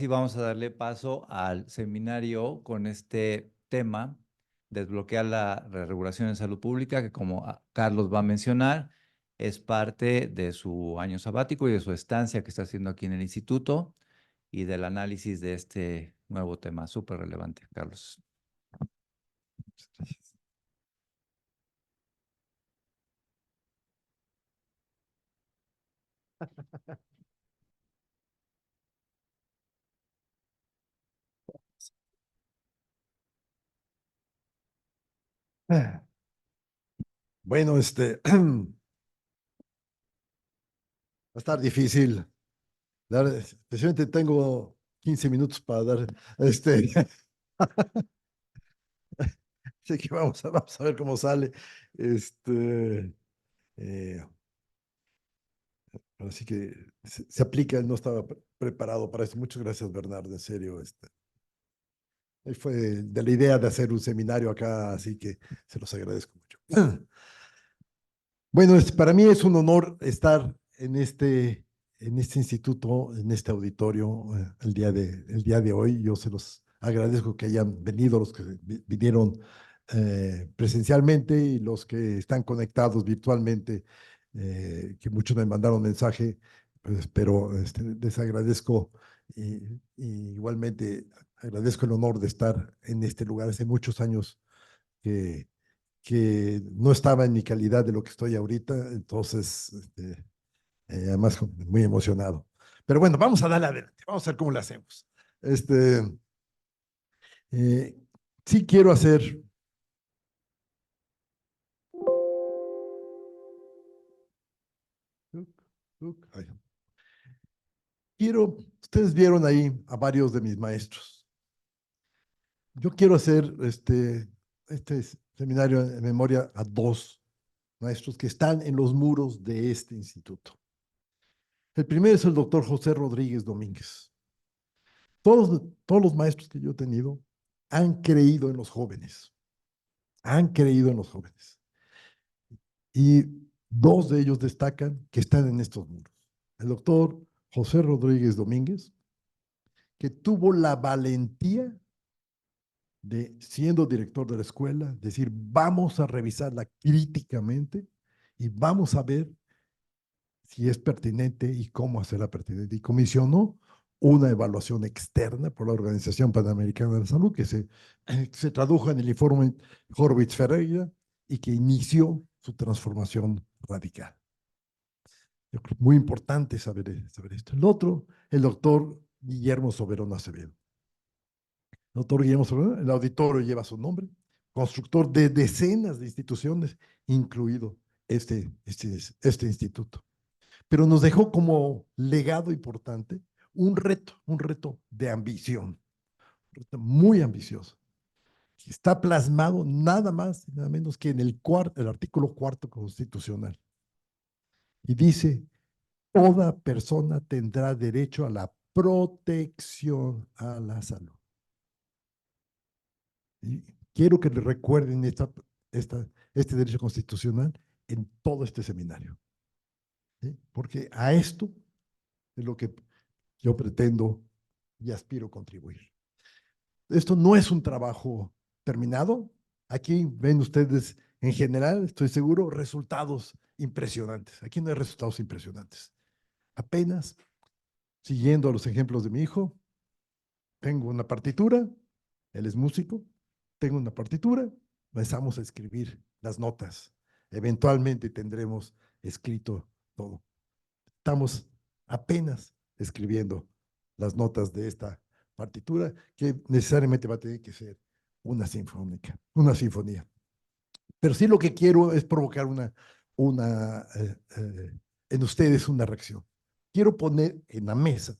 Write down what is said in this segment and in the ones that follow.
Sí, vamos a darle paso al seminario con este tema, desbloquear la regulación en salud pública, que como Carlos va a mencionar, es parte de su año sabático y de su estancia que está haciendo aquí en el instituto y del análisis de este nuevo tema súper relevante, Carlos. Bueno, va a estar difícil dar, especialmente tengo 15 minutos para dar, así que vamos a ver cómo sale. Este, eh, Así que se aplica, no estaba preparado para esto. Muchas gracias, Bernardo, en serio. Fue de la idea de hacer un seminario acá, así que se los agradezco mucho. Bueno, para mí es un honor estar en este instituto, en este auditorio, el día de hoy. Yo se los agradezco que hayan venido los que vinieron presencialmente y los que están conectados virtualmente, que muchos me mandaron mensaje, pues, pero les agradezco y igualmente agradezco el honor de estar en este lugar. Hace muchos años que no estaba en mi calidad de lo que estoy ahorita, entonces, además, muy emocionado. Pero bueno, vamos a darle adelante, vamos a ver cómo lo hacemos. Este, eh, sí quiero hacer, ay, ustedes vieron ahí a varios de mis maestros. Yo quiero hacer este seminario en memoria a dos maestros que están en los muros de este instituto. El primero es el doctor José Rodríguez Domínguez. Todos los maestros que yo he tenido han creído en los jóvenes, han creído en los jóvenes. Y dos de ellos destacan que están en estos muros. El doctor José Rodríguez Domínguez, que tuvo la valentía de, siendo director de la escuela, decir, vamos a revisarla críticamente y vamos a ver si es pertinente y cómo hacerla pertinente. Y comisionó una evaluación externa por la Organización Panamericana de la Salud, que se tradujo en el informe Horvitz-Ferreira y que inició su transformación radical. Yo creo muy importante saber esto. El otro, el doctor Guillermo Soberón Acevedo. El doctor Guillermo Soberón, el auditorio lleva su nombre, constructor de decenas de instituciones, incluido este instituto. Pero nos dejó como legado importante un reto de ambición, un reto muy ambicioso. Está plasmado nada más y nada menos que en el artículo cuarto constitucional. Y dice, toda persona tendrá derecho a la protección a la salud. Y quiero que le recuerden este derecho constitucional en todo este seminario. ¿Sí? Porque a esto es lo que yo pretendo y aspiro a contribuir. Esto no es un trabajo terminado. Aquí ven ustedes, en general, estoy seguro, resultados impresionantes. Aquí no hay resultados impresionantes. Apenas, siguiendo a los ejemplos de mi hijo, tengo una partitura, él es músico, tengo una partitura, empezamos a escribir las notas. Eventualmente tendremos escrito todo. Estamos apenas escribiendo las notas de esta partitura, que necesariamente va a tener que ser una sinfonía. Pero sí lo que quiero es provocar en ustedes una reacción. Quiero poner en la mesa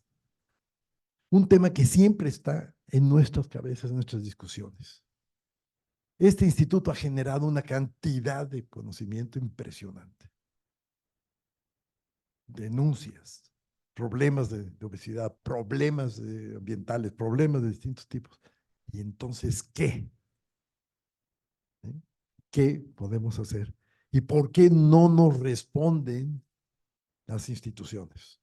un tema que siempre está en nuestras cabezas, en nuestras discusiones. Este instituto ha generado una cantidad de conocimiento impresionante. Denuncias, problemas de obesidad, problemas ambientales, problemas de distintos tipos. Y entonces, ¿qué? ¿Eh? ¿Qué podemos hacer? ¿Y por qué no nos responden las instituciones?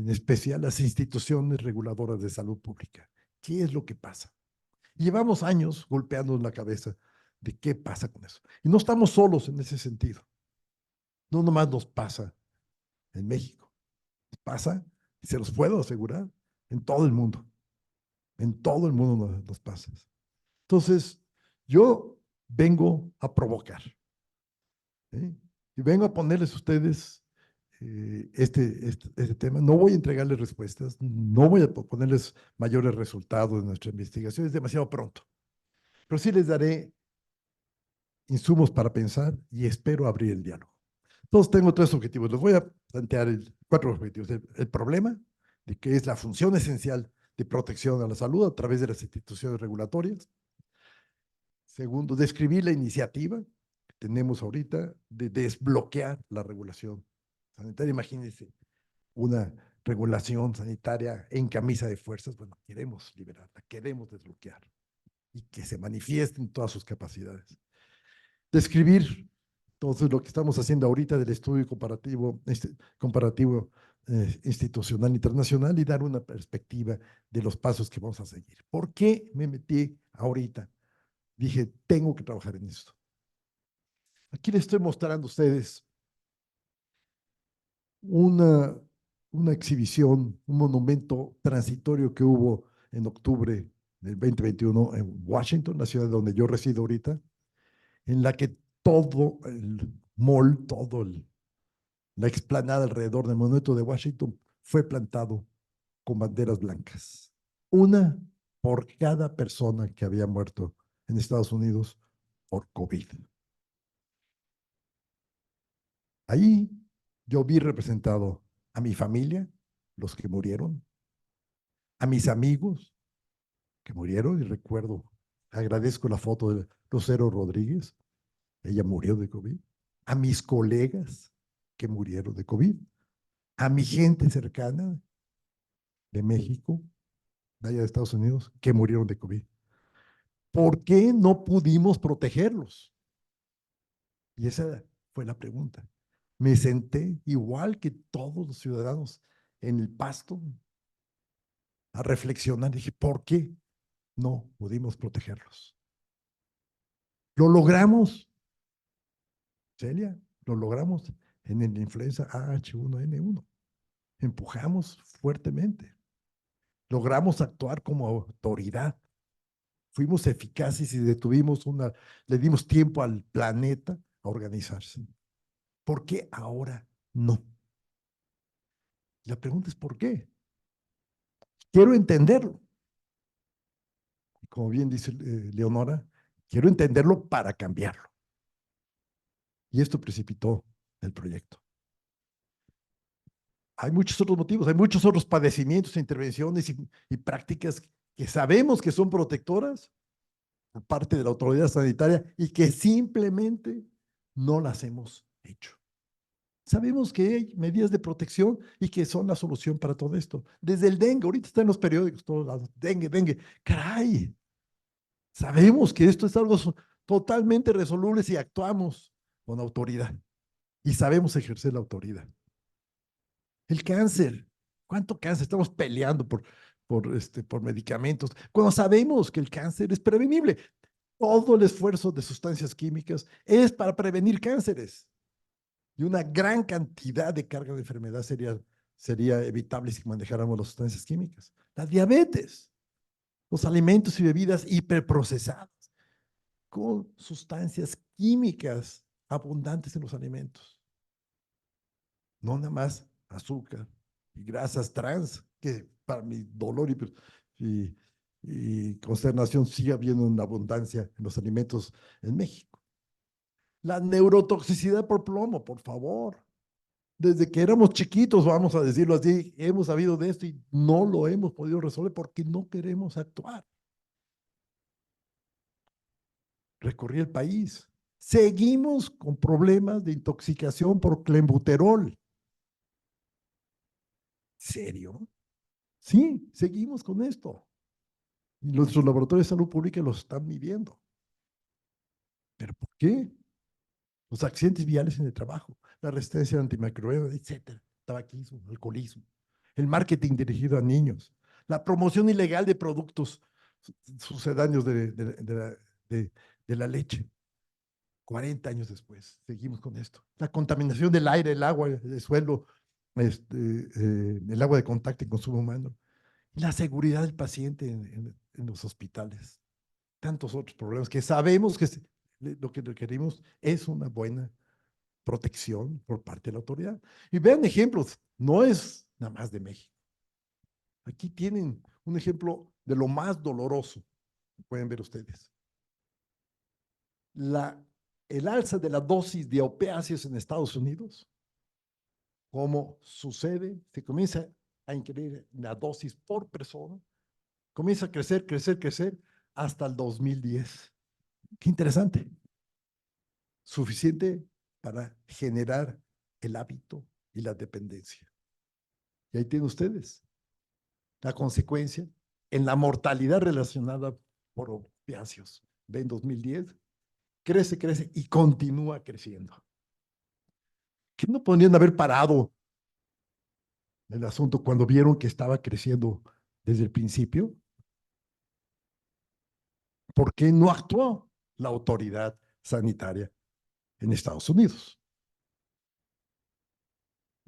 en especial las instituciones reguladoras de salud pública. ¿Qué es lo que pasa? Llevamos años golpeándonos la cabeza de qué pasa con eso. Y no estamos solos en ese sentido. No nomás nos pasa en México, nos pasa, y se los puedo asegurar, en todo el mundo. En todo el mundo nos pasa. Entonces, yo vengo a provocar, ¿eh? Y vengo a ponerles a ustedes este tema. No voy a entregarles respuestas, no voy a ponerles mayores resultados de nuestra investigación, es demasiado pronto. Pero sí les daré insumos para pensar y espero abrir el diálogo. Entonces, tengo tres objetivos. Les voy a plantear cuatro objetivos. El problema de que es la función esencial de protección a la salud a través de las instituciones regulatorias. Segundo, describir la iniciativa que tenemos ahorita de desbloquear la regulación sanitaria. Imagínense una regulación sanitaria en camisa de fuerzas. Bueno, queremos liberarla, queremos desbloquear y que se manifieste en todas sus capacidades. Describir entonces lo que estamos haciendo ahorita del estudio comparativo institucional internacional y dar una perspectiva de los pasos que vamos a seguir. ¿Por qué me metí ahorita? Dije, tengo que trabajar en esto. Aquí les estoy mostrando a ustedes una, una exhibición, un monumento transitorio que hubo en octubre del 2021 en Washington, la ciudad donde yo resido ahorita, en la que todo el mall, la explanada alrededor del monumento de Washington fue plantado con banderas blancas. Una por cada persona que había muerto en Estados Unidos por COVID. Ahí yo vi representado a mi familia, los que murieron, a mis amigos que murieron, y recuerdo, agradezco la foto de Lucero Rodríguez, ella murió de COVID, a mis colegas que murieron de COVID, a mi gente cercana de México, de allá de Estados Unidos, que murieron de COVID. ¿Por qué no pudimos protegerlos? Y esa fue la pregunta. Me senté igual que todos los ciudadanos en el pasto a reflexionar. Dije, ¿por qué no pudimos protegerlos? Lo logramos, Celia, lo logramos en la influenza H1N1. Empujamos fuertemente. Logramos actuar como autoridad. Fuimos eficaces y le dimos tiempo al planeta a organizarse. ¿Por qué ahora no? La pregunta es ¿por qué? Quiero entenderlo. Como bien dice Leonora, quiero entenderlo para cambiarlo. Y esto precipitó el proyecto. Hay muchos otros motivos, hay muchos otros padecimientos, intervenciones y prácticas que sabemos que son protectoras por parte de la autoridad sanitaria y que simplemente no las hemos hecho. Sabemos que hay medidas de protección y que son la solución para todo esto. Desde el dengue, ahorita está en los periódicos, todos lados, dengue, dengue. Caray, sabemos que esto es algo totalmente resoluble si actuamos con autoridad y sabemos ejercer la autoridad. El cáncer, ¿cuánto cáncer? Estamos peleando por medicamentos, cuando sabemos que el cáncer es prevenible. Todo el esfuerzo de sustancias químicas es para prevenir cánceres. Y una gran cantidad de carga de enfermedad sería evitable si manejáramos las sustancias químicas. La diabetes, los alimentos y bebidas hiperprocesados con sustancias químicas abundantes en los alimentos. No nada más azúcar y grasas trans, que para mi dolor y consternación sigue habiendo una abundancia en los alimentos en México. La neurotoxicidad por plomo, por favor. Desde que éramos chiquitos, vamos a decirlo así, hemos sabido de esto y no lo hemos podido resolver porque no queremos actuar. Recorrí el país. Seguimos con problemas de intoxicación por clenbuterol. ¿Serio? Sí, seguimos con esto. Y nuestros laboratorios de salud pública los están midiendo. ¿Pero por qué? Los accidentes viales en el trabajo, la resistencia antimicrobiana, etcétera, tabaquismo, alcoholismo. el marketing dirigido a niños, la promoción ilegal de productos sucedáneos de la leche. 40 años después, seguimos con esto. La contaminación del aire, el agua, el suelo, el agua de contacto y consumo humano. Y la seguridad del paciente en los hospitales. Tantos otros problemas que sabemos que lo que requerimos es una buena protección por parte de la autoridad. Y vean ejemplos, no es nada más de México. Aquí tienen un ejemplo de lo más doloroso que pueden ver ustedes. El alza de la dosis de opiáceos en Estados Unidos, como sucede, se comienza a incrementar la dosis por persona, comienza a crecer, crecer, crecer hasta el 2010. Qué interesante. Suficiente para generar el hábito y la dependencia. Y ahí tienen ustedes la consecuencia en la mortalidad relacionada por opiáceos. En 2010 crece, crece y continúa creciendo. ¿Qué no podrían haber parado el asunto cuando vieron que estaba creciendo desde el principio? ¿Por qué no actuó la autoridad sanitaria en Estados Unidos?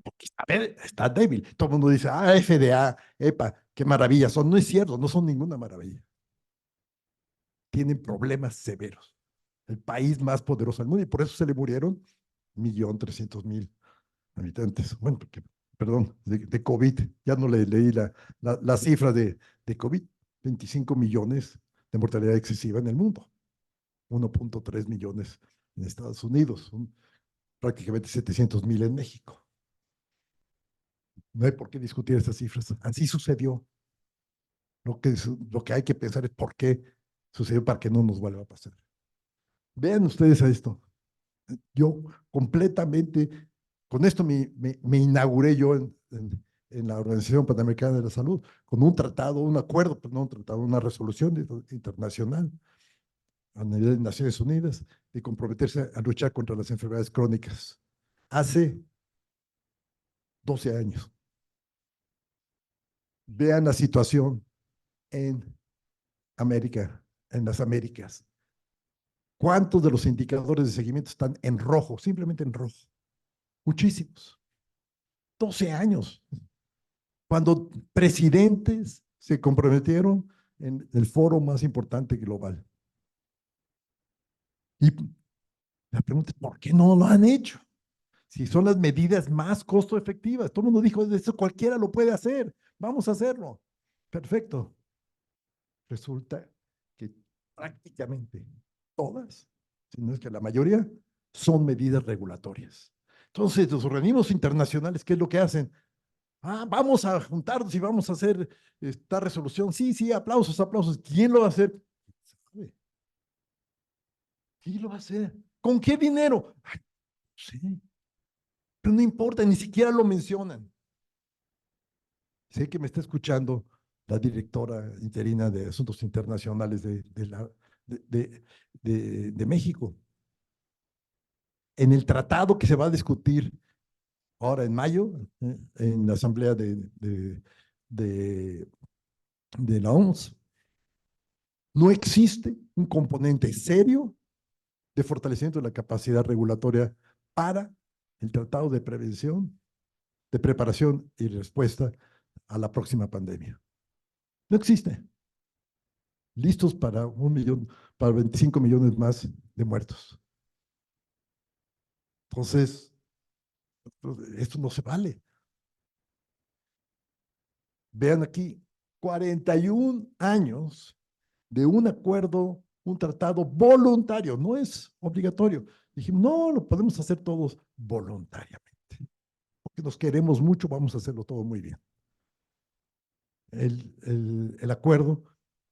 Porque está débil. Todo el mundo dice, FDA, EPA, qué maravilla son. No es cierto, no son ninguna maravilla. Tienen problemas severos. El país más poderoso del mundo y por eso se le murieron 1.300.000 habitantes. Bueno, perdón, de COVID. Ya no le leí la cifra de COVID. 25 millones de mortalidad excesiva en el mundo. 1.3 millones en Estados Unidos. Prácticamente 700.000 en México. No hay por qué discutir estas cifras. Así sucedió. Lo que hay que pensar es por qué sucedió para que no nos vuelva a pasar. Vean ustedes a esto. Yo completamente, con esto me inauguré yo en la Organización Panamericana de la Salud, con un tratado, un acuerdo, pues no un tratado, una resolución internacional a nivel de Naciones Unidas de comprometerse a luchar contra las enfermedades crónicas. Hace 12 años. Vean la situación en América, en las Américas. ¿Cuántos de los indicadores de seguimiento están en rojo? Simplemente en rojo. Muchísimos. 12 años. Cuando presidentes se comprometieron en el foro más importante global. Y la pregunta es, ¿por qué no lo han hecho? Si son las medidas más costo efectivas. Todo el mundo dijo, eso cualquiera lo puede hacer. Vamos a hacerlo. Perfecto. Resulta que prácticamente todas, si no es que la mayoría, son medidas regulatorias. Entonces, los organismos internacionales, ¿qué es lo que hacen? Vamos a juntarnos y vamos a hacer esta resolución. Sí, sí, aplausos, aplausos. ¿Quién lo va a hacer? ¿Sabe? ¿Quién lo va a hacer? ¿Con qué dinero? Ay, sí, pero no importa, ni siquiera lo mencionan. Sé que me está escuchando la directora interina de Asuntos Internacionales de México. En el tratado que se va a discutir ahora en mayo, en la Asamblea de la OMS, no existe un componente serio de fortalecimiento de la capacidad regulatoria para el tratado de prevención, de preparación y respuesta a la próxima pandemia. No existe. Listos para 1 millón, para 25 millones más de muertos. Entonces, esto no se vale. Vean aquí, 41 años de un acuerdo, un tratado voluntario, no es obligatorio. Dijimos, no, lo podemos hacer todos voluntariamente. Porque nos queremos mucho, vamos a hacerlo todo muy bien. El acuerdo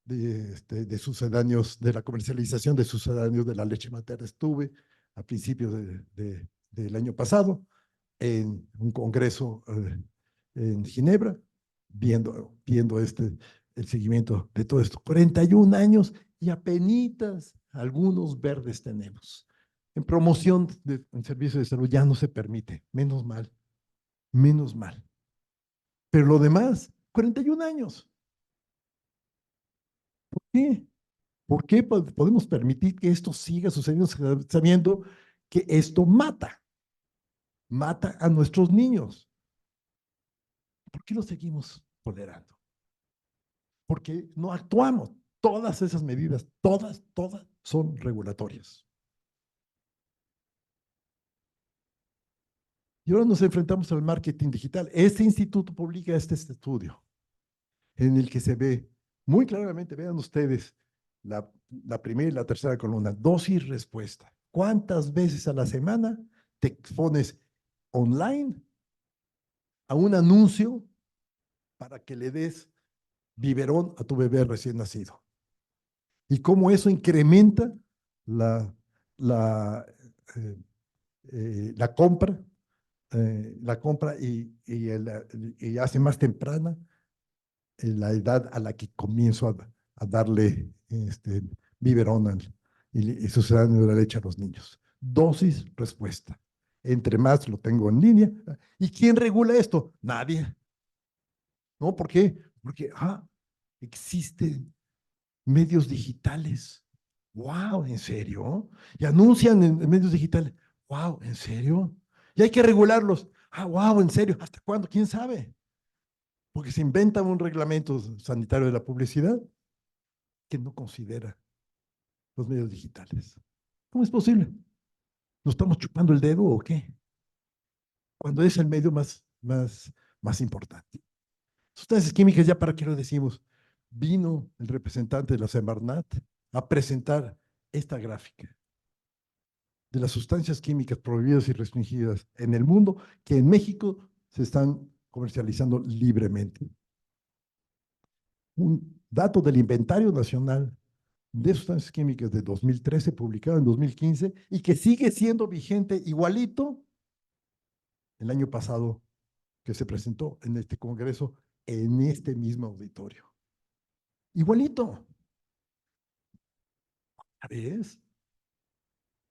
de sucedáneos, de la comercialización de sucedáneos de la leche materna. Estuve a principios del año pasado en un congreso en Ginebra, viendo el seguimiento de todo esto. 41 años y apenitas algunos verdes tenemos. En promoción en servicios de salud ya no se permite, menos mal, menos mal. Pero lo demás, 41 años. ¿Por qué? ¿Por qué podemos permitir que esto siga sucediendo sabiendo que esto mata a nuestros niños? ¿Por qué lo seguimos tolerando? Porque no actuamos. Todas esas medidas, todas son regulatorias. Y ahora nos enfrentamos al marketing digital. Este instituto publica este estudio en el que se ve muy claramente, vean ustedes, la primera y la tercera columna, dosis respuesta. ¿Cuántas veces a la semana te expones online a un anuncio para que le des biberón a tu bebé recién nacido? Y cómo eso incrementa la, la, eh, la compra y hace más temprana la edad a la que comienzo a darle biberón y sucedáneo de la leche a los niños. Dosis, respuesta. Entre más lo tengo en línea. ¿Y quién regula esto? Nadie. ¿No? ¿Por qué? Porque existen medios digitales. ¡Wow! ¿En serio? Y anuncian en medios digitales. ¡Wow! ¿En serio? Y hay que regularlos. ¡Wow! ¿En serio? ¿Hasta cuándo? ¿Quién sabe? Porque se inventa un reglamento sanitario de la publicidad que no considera los medios digitales. ¿Cómo es posible? ¿Nos estamos chupando el dedo o qué? Cuando es el medio más importante. Sustancias químicas, ya para qué lo decimos. Vino el representante de la Semarnat a presentar esta gráfica de las sustancias químicas prohibidas y restringidas en el mundo que en México se están comercializando libremente. Un dato del Inventario Nacional de Sustancias Químicas de 2013, publicado en 2015, y que sigue siendo vigente igualito el año pasado que se presentó en este Congreso, en este mismo auditorio. Igualito. ¿Sabes?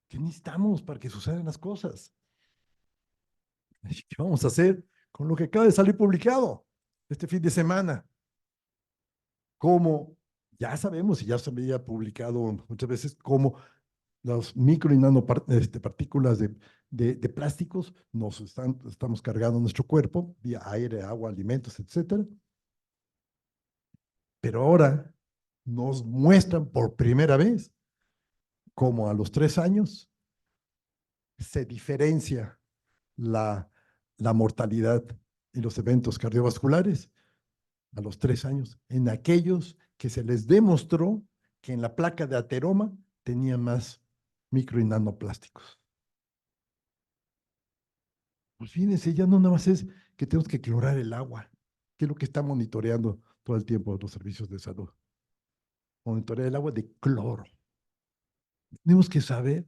¿Qué necesitamos para que sucedan las cosas? ¿Qué vamos a hacer con lo que acaba de salir publicado este fin de semana? Como ya sabemos y ya se había publicado muchas veces, cómo las micro y nanopartículas de plásticos estamos cargando nuestro cuerpo vía aire, agua, alimentos, etcétera. Pero ahora nos muestran por primera vez cómo a los 3 años se diferencia la, la mortalidad y los eventos cardiovasculares a los 3 años en aquellos que se les demostró que en la placa de ateroma tenían más micro y nanoplásticos. Pues fíjense, ya no nada más es que tenemos que clorar el agua, que es lo que está monitoreando todo el tiempo los servicios de salud. Monitorear el agua de cloro. Tenemos que saber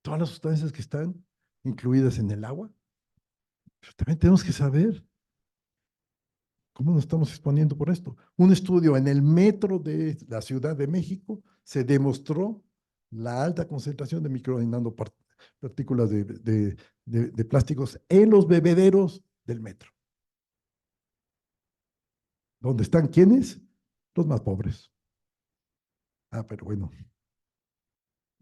todas las sustancias que están incluidas en el agua, pero también tenemos que saber cómo nos estamos exponiendo por esto. Un estudio en el metro de la Ciudad de México se demostró la alta concentración de micro y nanopartículas de plásticos en los bebederos del metro. ¿Dónde están quiénes? Los más pobres. Pero bueno,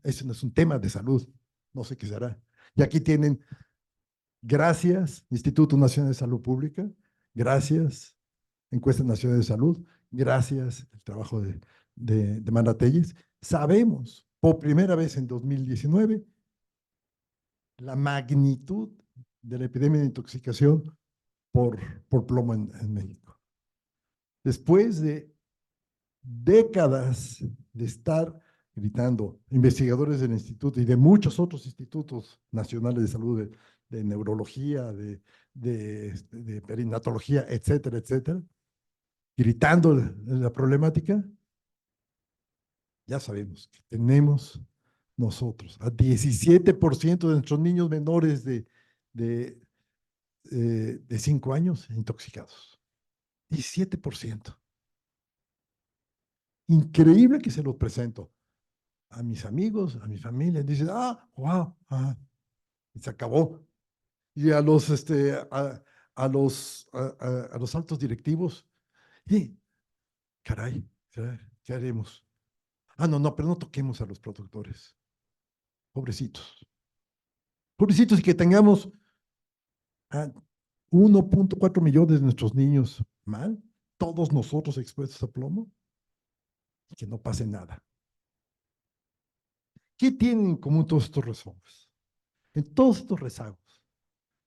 ese no es un tema de salud, no sé qué será. Y aquí tienen, gracias, Instituto Nacional de Salud Pública, gracias, Encuesta Nacional de Salud, gracias, el trabajo de Mara Telles, sabemos por primera vez en 2019 la magnitud de la epidemia de intoxicación por plomo en México. Después de décadas de estar gritando, investigadores del instituto y de muchos otros institutos nacionales de salud, de neurología, de perinatología, etcétera, etcétera, gritando la problemática, ya sabemos que tenemos nosotros a 17% de nuestros niños menores de 5 años intoxicados. 17%. Increíble que se los presento a mis amigos, a mi familia, dicen, wow, y se acabó. Y a a los altos directivos, y caray, ¿qué haremos? Ah, no, pero no toquemos a los productores. Pobrecitos. Pobrecitos, y que tengamos a 1.4 millones de nuestros niños mal, todos nosotros expuestos a plomo, y que no pase nada. ¿Qué tienen en común todos estos rezagos? En todos estos rezagos,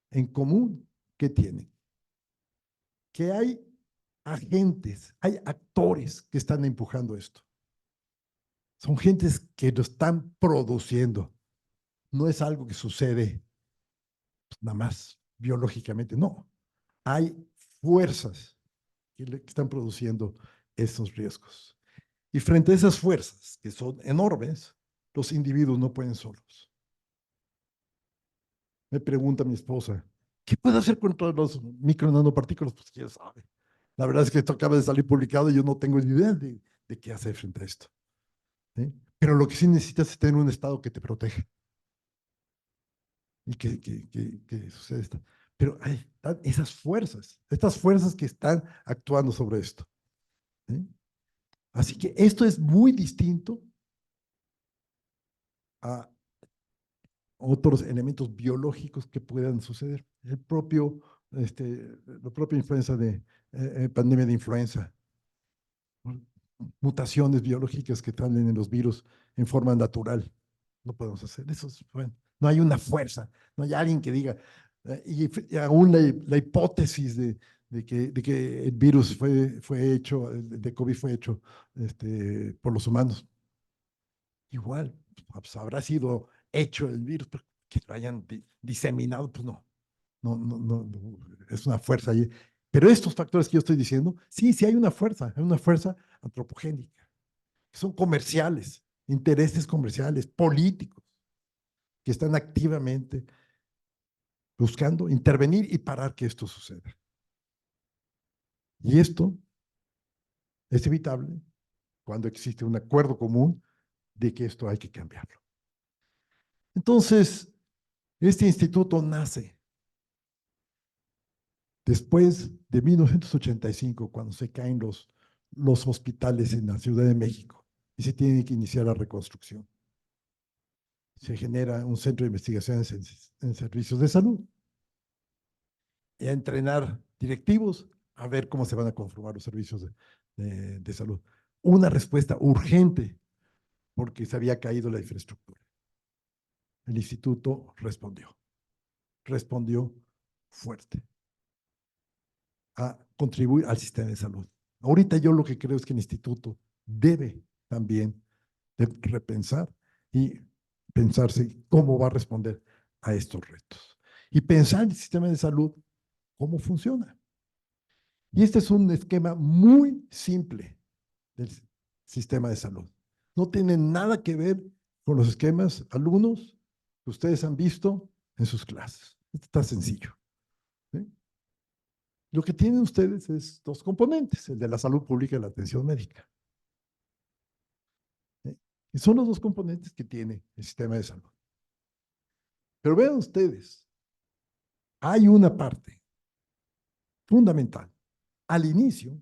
en común, ¿qué tienen? Que hay agentes, hay actores que están empujando esto. Son gentes que lo están produciendo. No es algo que sucede pues, nada más biológicamente, no. Hay fuerzas que están produciendo esos riesgos. Y frente a esas fuerzas, que son enormes, los individuos no pueden solos. Me pregunta mi esposa, ¿qué puedo hacer contra los micronanopartículas? Pues quién sabe. La verdad es que esto acaba de salir publicado y yo no tengo ni idea de qué hacer frente a esto. ¿Sí? Pero lo que sí necesitas es tener un Estado que te proteja y que suceda esto. Pero hay esas fuerzas, estas fuerzas que están actuando sobre esto. ¿Sí? Así que esto es muy distinto a otros elementos biológicos que puedan suceder. La propia influenza pandemia de influenza, mutaciones biológicas que salen en los virus en forma natural. No podemos hacer eso. Bueno, no hay una fuerza, no hay alguien que diga, y aún la hipótesis de que el virus fue hecho, de COVID fue hecho por los humanos. Igual, pues, habrá sido hecho el virus, pero que lo hayan diseminado, pues no. No, es una fuerza ahí. Pero estos factores que yo estoy diciendo, sí hay una fuerza antropogénica, que son comerciales, intereses comerciales, políticos, que están activamente buscando intervenir y parar que esto suceda. Y esto es evitable cuando existe un acuerdo común de que esto hay que cambiarlo. Entonces, este instituto nace después de 1985, cuando se caen los hospitales en la Ciudad de México y se tiene que iniciar la reconstrucción. Se genera un centro de investigaciones en servicios de salud y a entrenar directivos a ver cómo se van a conformar los servicios de salud. Una respuesta urgente porque se había caído la infraestructura. El instituto respondió fuerte a contribuir al sistema de salud. Ahorita yo lo que creo es que el instituto debe también de repensar y pensarse cómo va a responder a estos retos. Y pensar el sistema de salud, cómo funciona. Y este es un esquema muy simple del sistema de salud. No tiene nada que ver con los esquemas alumnos que ustedes han visto en sus clases. Esto está sencillo. ¿Sí? Lo que tienen ustedes es dos componentes, el de la salud pública y la atención médica. ¿Sí? Y son los dos componentes que tiene el sistema de salud. Pero vean ustedes, hay una parte fundamental al inicio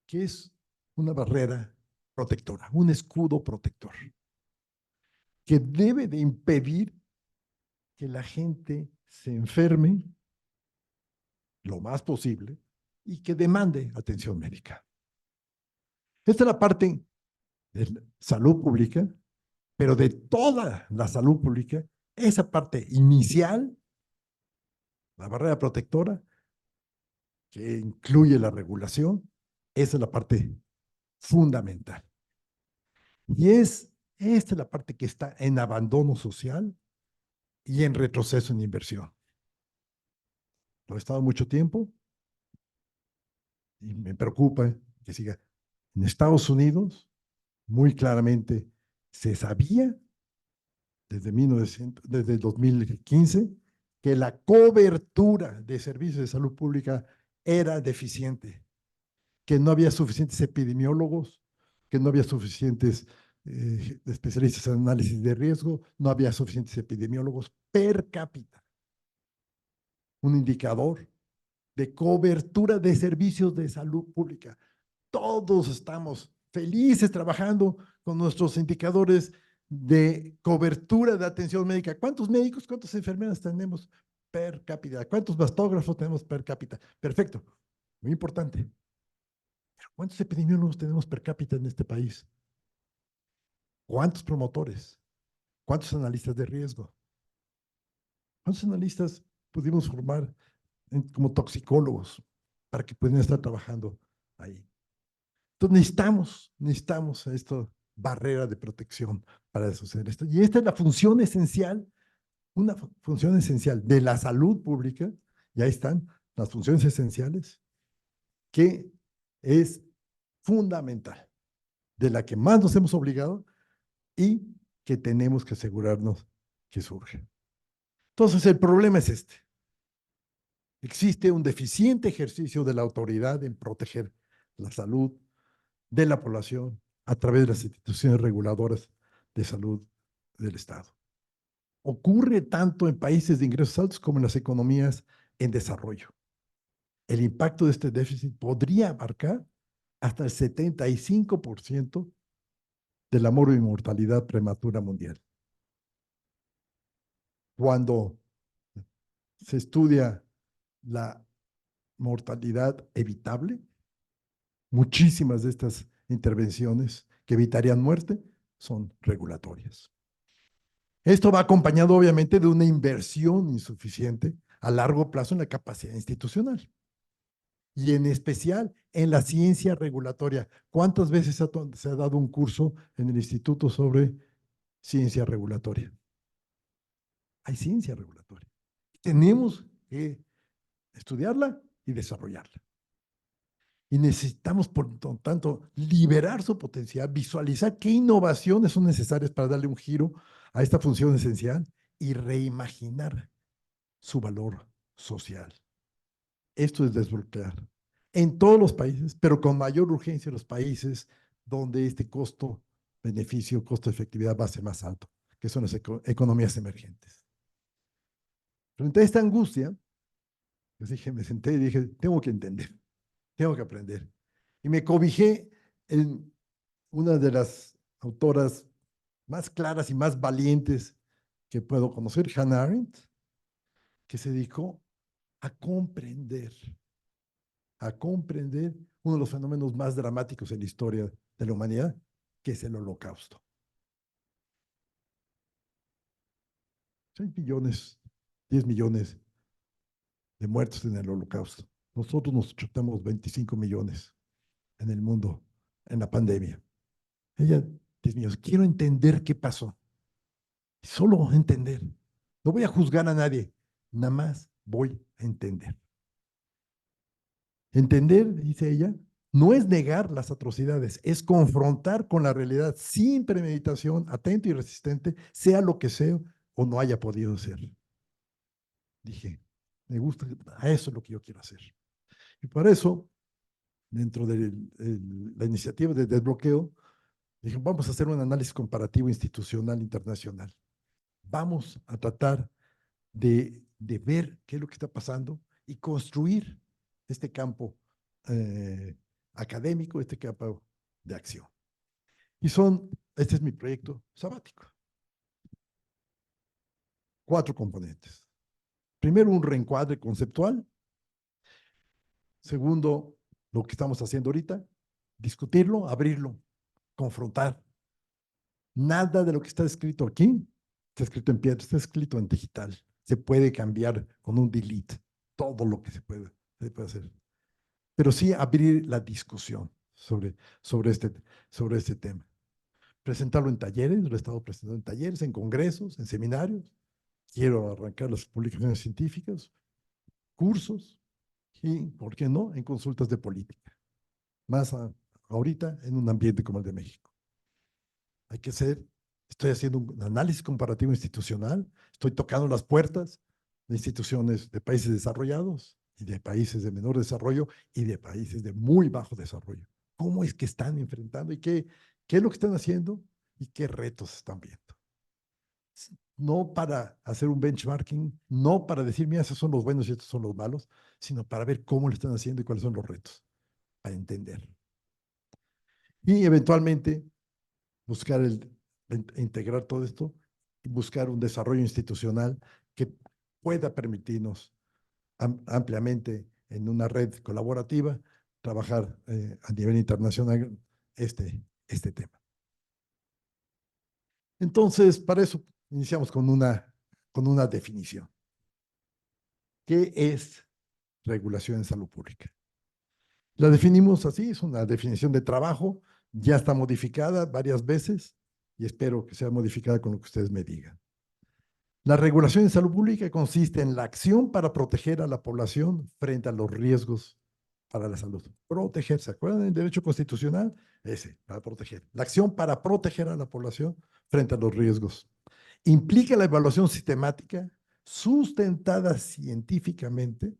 que es una barrera protectora, un escudo protector, que debe de impedir que la gente se enferme lo más posible y que demande atención médica. Esta es la parte de salud pública, pero de toda la salud pública, esa parte inicial, la barrera protectora, que incluye la regulación, esa es la parte fundamental. Y esta es la parte que está en abandono social y en retroceso en inversión. Lo he estado mucho tiempo y me preocupa que siga. En Estados Unidos, muy claramente, se sabía desde el 2015 que la cobertura de servicios de salud pública era deficiente, que no había suficientes epidemiólogos, que no había suficientes especialistas en análisis de riesgo, no había suficientes epidemiólogos per cápita. un indicador de cobertura de servicios de salud pública. Todos estamos felices trabajando con nuestros indicadores de cobertura de atención médica. ¿Cuántos médicos, cuántas enfermeras tenemos per cápita? ¿Cuántos mastógrafos tenemos per cápita? Perfecto, muy importante. Pero ¿cuántos epidemiólogos tenemos per cápita en este país? ¿Cuántos promotores? ¿Cuántos analistas de riesgo? ¿Cuántos analistas pudimos formar como toxicólogos para que pudieran estar trabajando ahí? Entonces necesitamos esta barrera de protección para suceder esto. Y esta es la función esencial, una función esencial de la salud pública, y ahí están las funciones esenciales, que es fundamental, de la que más nos hemos obligado y que tenemos que asegurarnos que surge. Entonces, el problema es este. Existe un deficiente ejercicio de la autoridad en proteger la salud de la población a través de las instituciones reguladoras de salud del Estado. Ocurre tanto en países de ingresos altos como en las economías en desarrollo. El impacto de este déficit podría abarcar hasta el 75% de la mortalidad prematura mundial. Cuando se estudia la mortalidad evitable, muchísimas de estas intervenciones que evitarían muerte son regulatorias. Esto va acompañado obviamente de una inversión insuficiente a largo plazo en la capacidad institucional y en especial en la ciencia regulatoria. ¿Cuántas veces se ha dado un curso en el instituto sobre ciencia regulatoria? Hay ciencia regulatoria. Tenemos que estudiarla y desarrollarla. Y necesitamos, por lo tanto, liberar su potencial, visualizar qué innovaciones son necesarias para darle un giro a esta función esencial y reimaginar su valor social. Esto es desbloquear en todos los países, pero con mayor urgencia en los países donde este costo-beneficio, costo-efectividad va a ser más alto, que son las economías emergentes. Frente a esta angustia, yo dije, me senté y dije, tengo que entender. Tengo que aprender. Y me cobijé en una de las autoras más claras y más valientes que puedo conocer, Hannah Arendt, que se dedicó a comprender uno de los fenómenos más dramáticos en la historia de la humanidad, que es el Holocausto. 6 millones, 10 millones de muertos en el Holocausto. Nosotros nos chutamos 25 millones en el mundo en la pandemia. Ella, Dios mío, quiero entender qué pasó. Solo entender. No voy a juzgar a nadie, nada más voy a entender. Entender, dice ella, no es negar las atrocidades, es confrontar con la realidad sin premeditación, atento y resistente, sea lo que sea o no haya podido ser. Dije, me gusta, a eso es lo que yo quiero hacer. Y por eso, dentro de la iniciativa de desbloqueo, dije, vamos a hacer un análisis comparativo institucional internacional. Vamos a tratar de ver qué es lo que está pasando y construir este campo académico, este campo de acción. Y este es mi proyecto sabático. 4 componentes. Primero, un reencuadre conceptual. Segundo, lo que estamos haciendo ahorita, discutirlo, abrirlo, confrontar. Nada de lo que está escrito aquí está escrito en piedra, está escrito en digital. Se puede cambiar con un delete todo lo que se puede hacer. Pero sí abrir la discusión sobre este tema. Presentarlo en talleres, lo he estado presentando en talleres, en congresos, en seminarios. Quiero arrancar las publicaciones científicas, cursos y, ¿por qué no?, en consultas de política. Más ahorita en un ambiente como el de México. Estoy haciendo un análisis comparativo institucional, estoy tocando las puertas de instituciones de países desarrollados y de países de menor desarrollo y de países de muy bajo desarrollo. ¿Cómo es que están enfrentando y qué es lo que están haciendo y qué retos están viendo? no para hacer un benchmarking, no para decir, mira, estos son los buenos y estos son los malos, sino para ver cómo lo están haciendo y cuáles son los retos, para entender. Y eventualmente buscar integrar todo esto y buscar un desarrollo institucional que pueda permitirnos ampliamente en una red colaborativa trabajar a nivel internacional este tema. Entonces, para eso iniciamos con una definición. ¿Qué es regulación en salud pública? La definimos así, es una definición de trabajo, ya está modificada varias veces y espero que sea modificada con lo que ustedes me digan. La regulación en salud pública consiste en la acción para proteger a la población frente a los riesgos para la salud. Proteger, ¿se acuerdan del derecho constitucional? Ese, para proteger. La acción para proteger a la población frente a los riesgos. Implica la evaluación sistemática sustentada científicamente.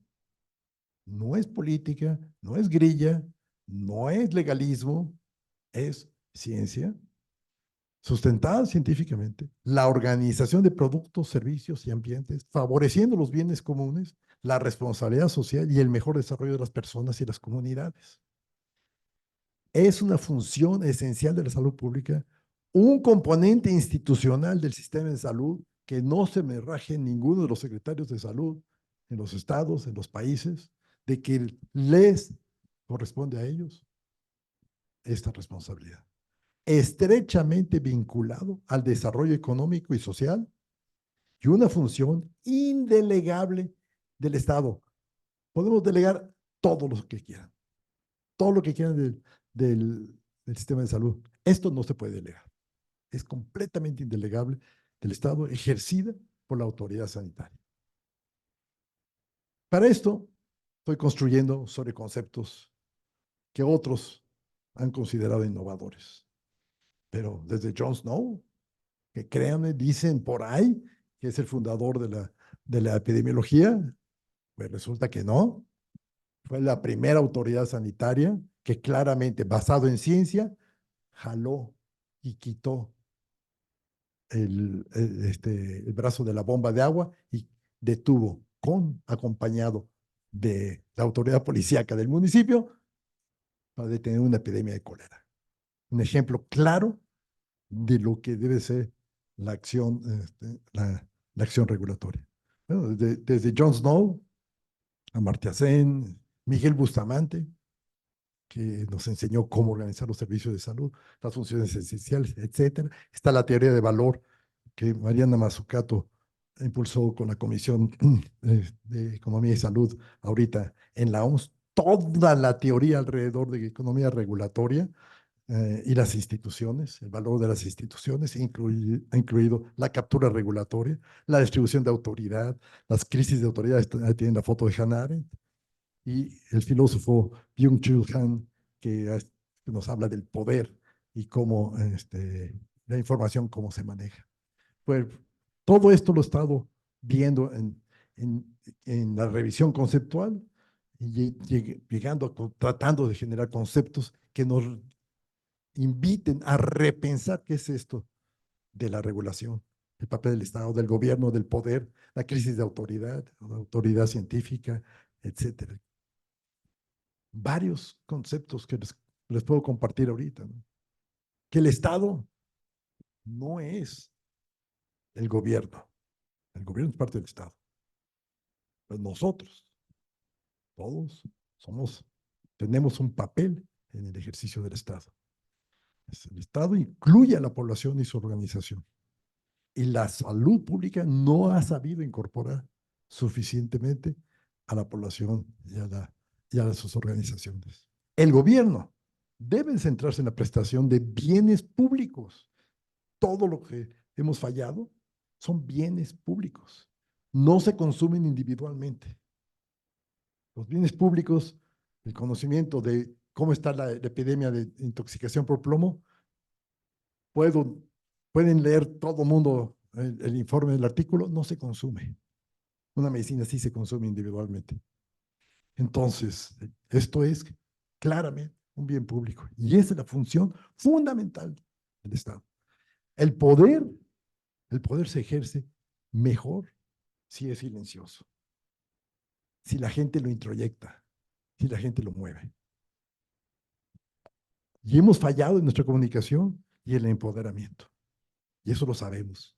No es política, no es grilla, no es legalismo, es ciencia sustentada científicamente, la organización de productos, servicios y ambientes, favoreciendo los bienes comunes, la responsabilidad social y el mejor desarrollo de las personas y las comunidades. Es una función esencial de la salud pública, un componente institucional del sistema de salud que no se me raje ninguno de los secretarios de salud en los estados, en los países, de que les corresponde a ellos esta responsabilidad. Estrechamente vinculado al desarrollo económico y social y una función indelegable del Estado. Podemos delegar todo lo que quieran, todo lo que quieran del sistema de salud. Esto no se puede delegar. Es completamente indelegable del Estado, ejercida por la autoridad sanitaria. Para esto, estoy construyendo sobre conceptos que otros han considerado innovadores. Pero desde John Snow, que créanme, dicen por ahí que es el fundador de la epidemiología, pues resulta que no. Fue la primera autoridad sanitaria que claramente, basado en ciencia, jaló y quitó el brazo de la bomba de agua y detuvo, acompañado de la autoridad policíaca del municipio, para detener una epidemia de cólera. Un ejemplo claro de lo que debe ser la acción, la acción regulatoria. Bueno, desde John Snow, Amartya Sen, Miguel Bustamante, que nos enseñó cómo organizar los servicios de salud, las funciones esenciales, etcétera. Está la teoría de valor que Mariana Mazzucato impulsó con la Comisión de Economía y Salud ahorita en la OMS. Toda la teoría alrededor de economía regulatoria y las instituciones, el valor de las instituciones, incluido la captura regulatoria, la distribución de autoridad, las crisis de autoridad. Ahí tienen la foto de Hannah Arendt, y el filósofo Byung-Chul Han, que nos habla del poder y cómo la información, cómo se maneja. Pues todo esto lo he estado viendo en la revisión conceptual y tratando de generar conceptos que nos inviten a repensar qué es esto de la regulación, el papel del Estado, del gobierno, del poder, la crisis de autoridad científica, etcétera. Varios conceptos que les puedo compartir ahorita, ¿no? Que el Estado no es el gobierno es parte del Estado. Pues nosotros, todos, tenemos un papel en el ejercicio del Estado. El Estado incluye a la población y su organización. Y la salud pública no ha sabido incorporar suficientemente a la población y a sus organizaciones. El gobierno debe centrarse en la prestación de bienes públicos. Todo lo que hemos fallado son bienes públicos. No se consumen individualmente. Los bienes públicos, el conocimiento de cómo está la epidemia de intoxicación por plomo, pueden leer todo el mundo el informe del artículo, no se consume. Una medicina sí se consume individualmente. Entonces, esto es claramente un bien público y esa es la función fundamental del Estado. El poder El poder se ejerce mejor si es silencioso, si la gente lo introyecta, si la gente lo mueve. Y hemos fallado en nuestra comunicación y en el empoderamiento. Y eso lo sabemos.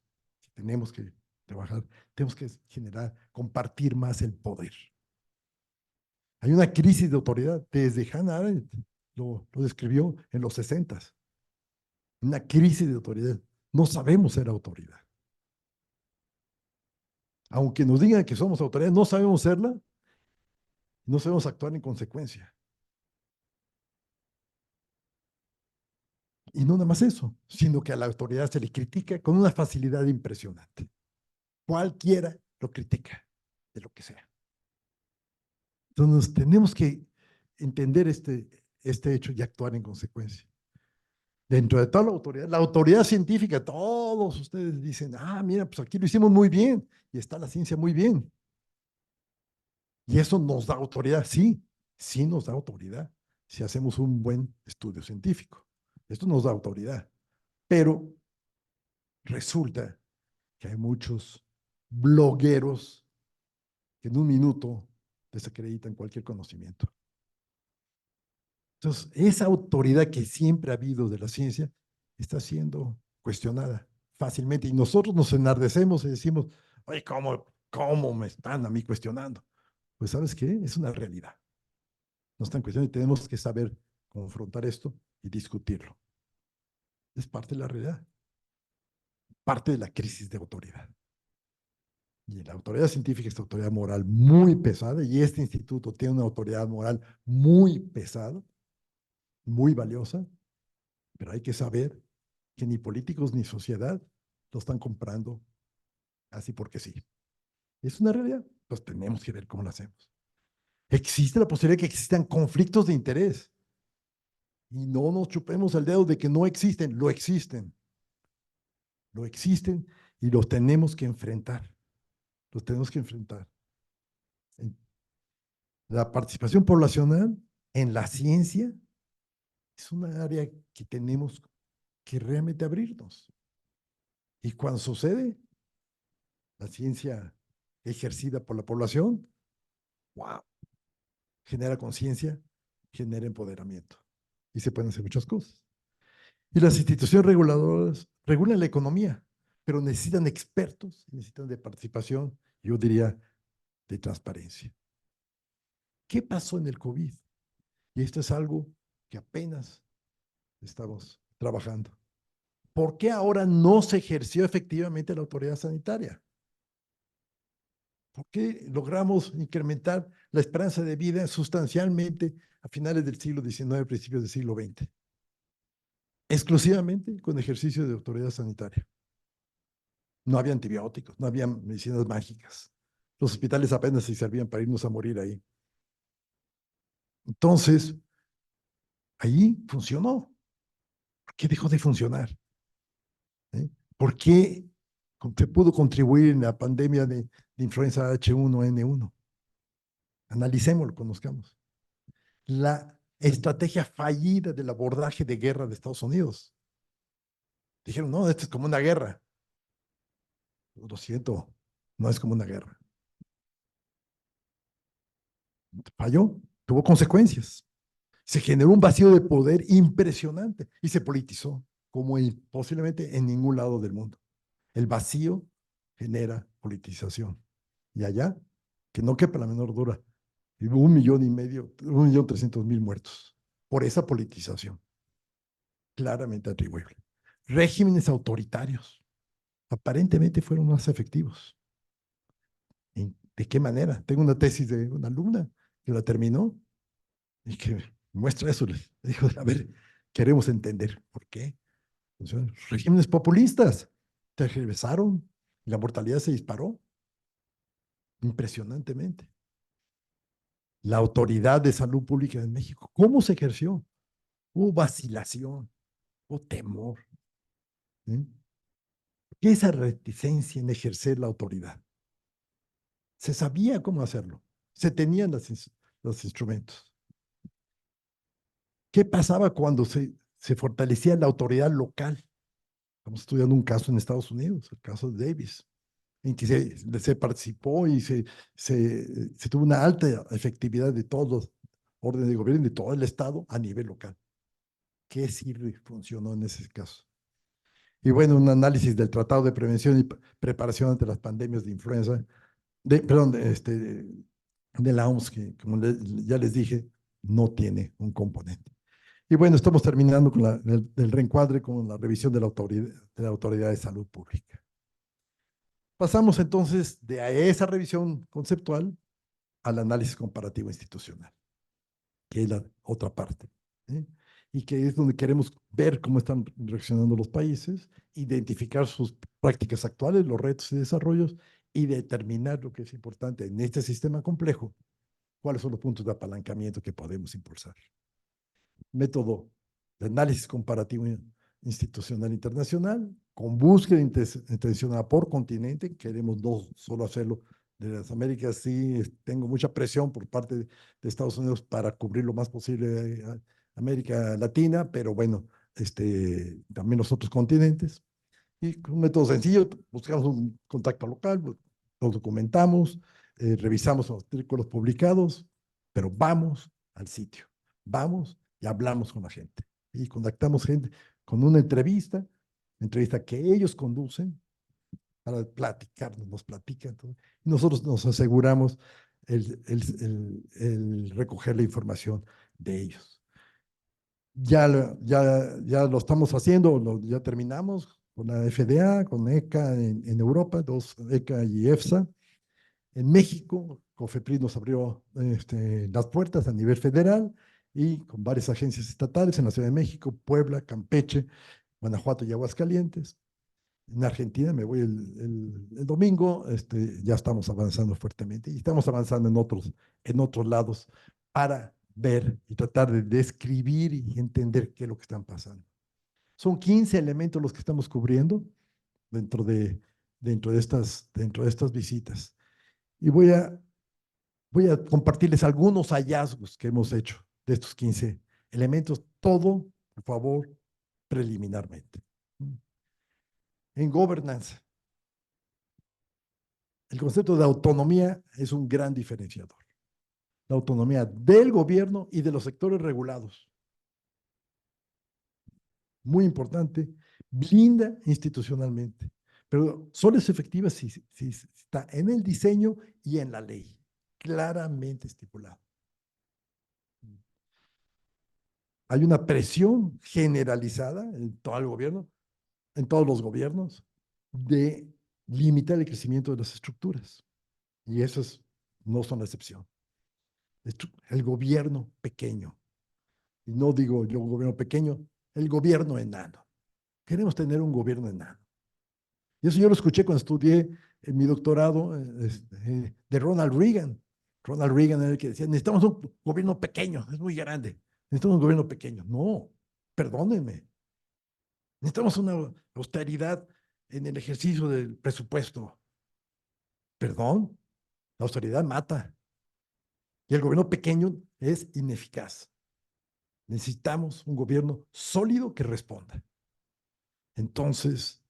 Tenemos que trabajar, tenemos que generar, compartir más el poder. Hay una crisis de autoridad. Desde Hannah Arendt lo describió en los 60. Una crisis de autoridad. No sabemos ser autoridad. Aunque nos digan que somos autoridad, no sabemos serla, no sabemos actuar en consecuencia. Y no nada más eso, sino que a la autoridad se le critica con una facilidad impresionante. Cualquiera lo critica, de lo que sea. Entonces tenemos que entender este hecho y actuar en consecuencia. Dentro de toda la autoridad científica, todos ustedes dicen, ah, mira, pues aquí lo hicimos muy bien y está la ciencia muy bien. Y eso nos da autoridad, sí, sí nos da autoridad si hacemos un buen estudio científico. Esto nos da autoridad. Pero resulta que hay muchos blogueros que en un minuto desacreditan cualquier conocimiento. Entonces, esa autoridad que siempre ha habido de la ciencia está siendo cuestionada fácilmente y nosotros nos enardecemos y decimos, oye, ¿cómo me están a mí cuestionando? Pues, ¿sabes qué? Es una realidad. Nos están cuestionando y tenemos que saber confrontar esto y discutirlo. Es parte de la realidad, parte de la crisis de autoridad. Y la autoridad científica es una autoridad moral muy pesada y este instituto tiene una autoridad moral muy pesada, muy valiosa, pero hay que saber que ni políticos ni sociedad lo están comprando así porque sí. Es una realidad, pues tenemos que ver cómo lo hacemos. Existe la posibilidad de que existan conflictos de interés y no nos chupemos el dedo de que no existen, lo existen y los tenemos que enfrentar, los tenemos que enfrentar. La participación poblacional en la ciencia es una área que tenemos que realmente abrirnos. Y cuando sucede, la ciencia ejercida por la población, wow, genera conciencia, genera empoderamiento. Y se pueden hacer muchas cosas. Y las instituciones reguladoras regulan la economía, pero necesitan expertos, necesitan de participación, yo diría, de transparencia. ¿Qué pasó en el COVID? Y esto es algo que apenas estamos trabajando. ¿Por qué ahora no se ejerció efectivamente la autoridad sanitaria? ¿Por qué logramos incrementar la esperanza de vida sustancialmente a finales del siglo XIX, principios del siglo XX? Exclusivamente con ejercicio de autoridad sanitaria. No había antibióticos, no había medicinas mágicas. Los hospitales apenas se servían para irnos a morir ahí. Entonces, ahí funcionó. ¿Por qué dejó de funcionar? ¿Eh? ¿Por qué se pudo contribuir en la pandemia de influenza H1N1? Analicémoslo, conozcamos. La estrategia fallida del abordaje de guerra de Estados Unidos. Dijeron, no, esto es como una guerra. Lo siento, no es como una guerra. Falló, tuvo consecuencias. Se generó un vacío de poder impresionante y se politizó, como posiblemente en ningún lado del mundo. El vacío genera politización. Y allá, que no quepa la menor duda, hubo 1,500,000, 1,300,000 muertos por esa politización, claramente atribuible. Regímenes autoritarios, aparentemente fueron más efectivos. ¿De qué manera? Tengo una tesis de una alumna que la terminó y que muestra eso. Le dijo, a ver, queremos entender por qué. O sea, regímenes populistas tergiversaron y la mortalidad se disparó impresionantemente. La autoridad de salud pública en México, ¿cómo se ejerció? Hubo vacilación, hubo temor. ¿Eh? ¿Qué es esa reticencia en ejercer la autoridad? Se sabía cómo hacerlo, se tenían los instrumentos. ¿Qué pasaba cuando se fortalecía la autoridad local Estamos estudiando un caso en Estados Unidos, el caso de Davis, en que se participó y se tuvo una alta efectividad de todos los órdenes de gobierno y de todo el Estado a nivel local. ¿Qué sirve funcionó en ese caso? Y bueno, un análisis del Tratado de Prevención y Preparación ante las Pandemias de Influenza, perdón, de la OMS, que como ya les dije, no tiene un componente. Y bueno, estamos terminando con el reencuadre con la revisión de la Autoridad de Salud Pública. Pasamos entonces de esa revisión conceptual al análisis comparativo institucional, que es la otra parte, ¿eh? Y que es donde queremos ver cómo están reaccionando los países, identificar sus prácticas actuales, los retos y desarrollos, y determinar lo que es importante en este sistema complejo, cuáles son los puntos de apalancamiento que podemos impulsar. Método de análisis comparativo institucional internacional, con búsqueda intencionada por continente. Queremos no solo hacerlo de las Américas, sí tengo mucha presión por parte de Estados Unidos para cubrir lo más posible a América Latina, pero bueno, también los otros continentes. Y con un método sencillo, buscamos un contacto local, lo documentamos, revisamos los artículos publicados, pero vamos al sitio, vamos y hablamos con la gente. Y contactamos gente con una entrevista que ellos conducen para platicarnos, nos platican todo. Y nosotros nos aseguramos el recoger la información de ellos. Ya lo estamos haciendo, ya terminamos con la FDA, con ECA en Europa, dos ECA y EFSA. En México, COFEPRIS nos abrió las puertas a nivel federal y con varias agencias estatales en la Ciudad de México, Puebla, Campeche, Guanajuato y Aguascalientes. En Argentina me voy el domingo, ya estamos avanzando fuertemente y estamos avanzando en otros lados para ver y tratar de describir y entender qué es lo que están pasando. Son 15 elementos los que estamos cubriendo dentro de, dentro de estas visitas. Y voy a compartirles algunos hallazgos que hemos hecho de estos 15 elementos, todo, por favor, preliminarmente. En governance, el concepto de autonomía es un gran diferenciador. La autonomía del gobierno y de los sectores regulados. Muy importante, blinda institucionalmente, pero solo es efectiva si está en el diseño y en la ley, claramente estipulado. Hay una presión generalizada en todo el gobierno, en todos los gobiernos, de limitar el crecimiento de las estructuras. Y esas no son la excepción. El gobierno pequeño, y no digo yo un gobierno pequeño, el gobierno enano. Queremos tener un gobierno enano. Y eso yo lo escuché cuando estudié en mi doctorado de Ronald Reagan. Ronald Reagan era el que decía, necesitamos un gobierno pequeño, es muy grande. Necesitamos un gobierno pequeño. No, perdónenme. Necesitamos una austeridad en el ejercicio del presupuesto. Perdón, la austeridad mata. Y el gobierno pequeño es ineficaz. Necesitamos un gobierno sólido que responda. Entonces,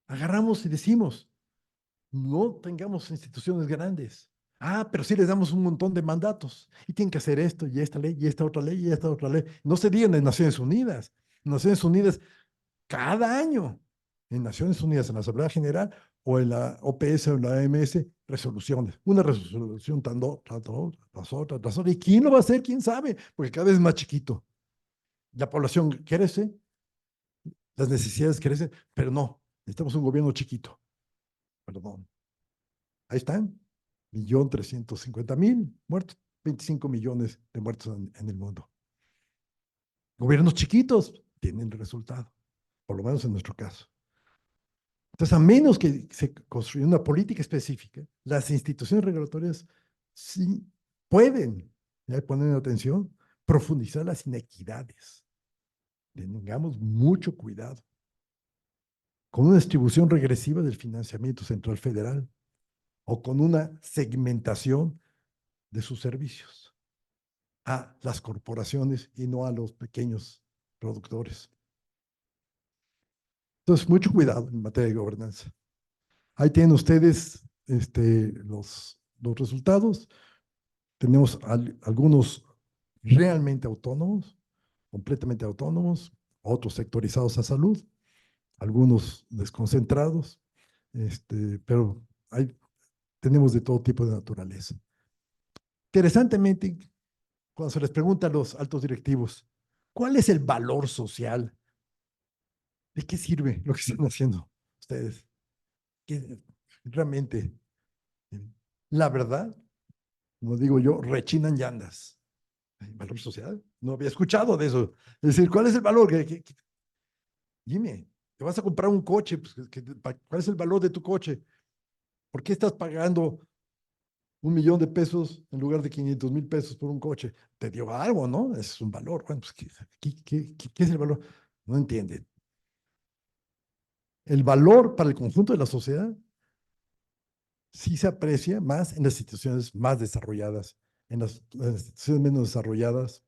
agarramos y decimos, no tengamos instituciones grandes. Ah, pero sí les damos un montón de mandatos y tienen que hacer esto y esta ley y esta otra ley y esta otra ley. No se digan en Naciones Unidas. En Naciones Unidas, cada año, en Naciones Unidas, en la Asamblea General o en la OPS o en la AMS, resoluciones. Una resolución tras otra, tras otra. ¿Y quién lo va a hacer? ¿Quién sabe? Porque cada vez es más chiquito. La población crece, las necesidades crecen, pero no, necesitamos un gobierno chiquito. Perdón. Ahí están, 1.350.000 muertos, 25 millones de muertos en el mundo. Gobiernos chiquitos tienen el resultado, por lo menos en nuestro caso. Entonces, a menos que se construya una política específica, las instituciones regulatorias sí pueden, poner atención, profundizar las inequidades. Tengamos mucho cuidado. Con una distribución regresiva del financiamiento central federal o con una segmentación de sus servicios a las corporaciones y no a los pequeños productores. Entonces, mucho cuidado en materia de gobernanza. Ahí tienen ustedes los resultados. Tenemos algunos realmente autónomos, completamente autónomos, otros sectorizados a salud, algunos desconcentrados, pero tenemos de todo tipo de naturaleza. Interesantemente, cuando se les pregunta a los altos directivos, ¿cuál es el valor social? ¿De qué sirve lo que están haciendo ustedes? ¿Qué, realmente, la verdad, como digo yo, rechinan llandas. ¿Valor social? No había escuchado de eso. Es decir, ¿cuál es el valor? Dime, te vas a comprar un coche, pues, ¿cuál es el valor de tu coche? ¿Por qué estás pagando 1 millón de pesos en lugar de 500,000 pesos por un coche? Te dio algo, ¿no? Es un valor. Bueno, pues, ¿qué es el valor? No entienden. El valor para el conjunto de la sociedad sí se aprecia más en las instituciones más desarrolladas. En las instituciones menos desarrolladas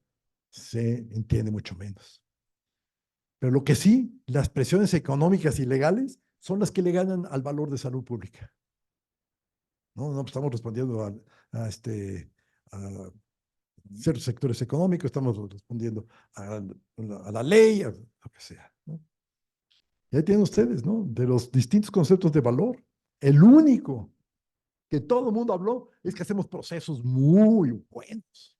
se entiende mucho menos. Pero lo que sí, las presiones económicas y legales son las que le ganan al valor de salud pública. No, no, pues estamos respondiendo a ciertos sectores económicos, estamos respondiendo a la ley, a lo que sea, ¿no? Y ahí tienen ustedes, ¿no? De los distintos conceptos de valor, el único que todo el mundo habló es que hacemos procesos muy buenos.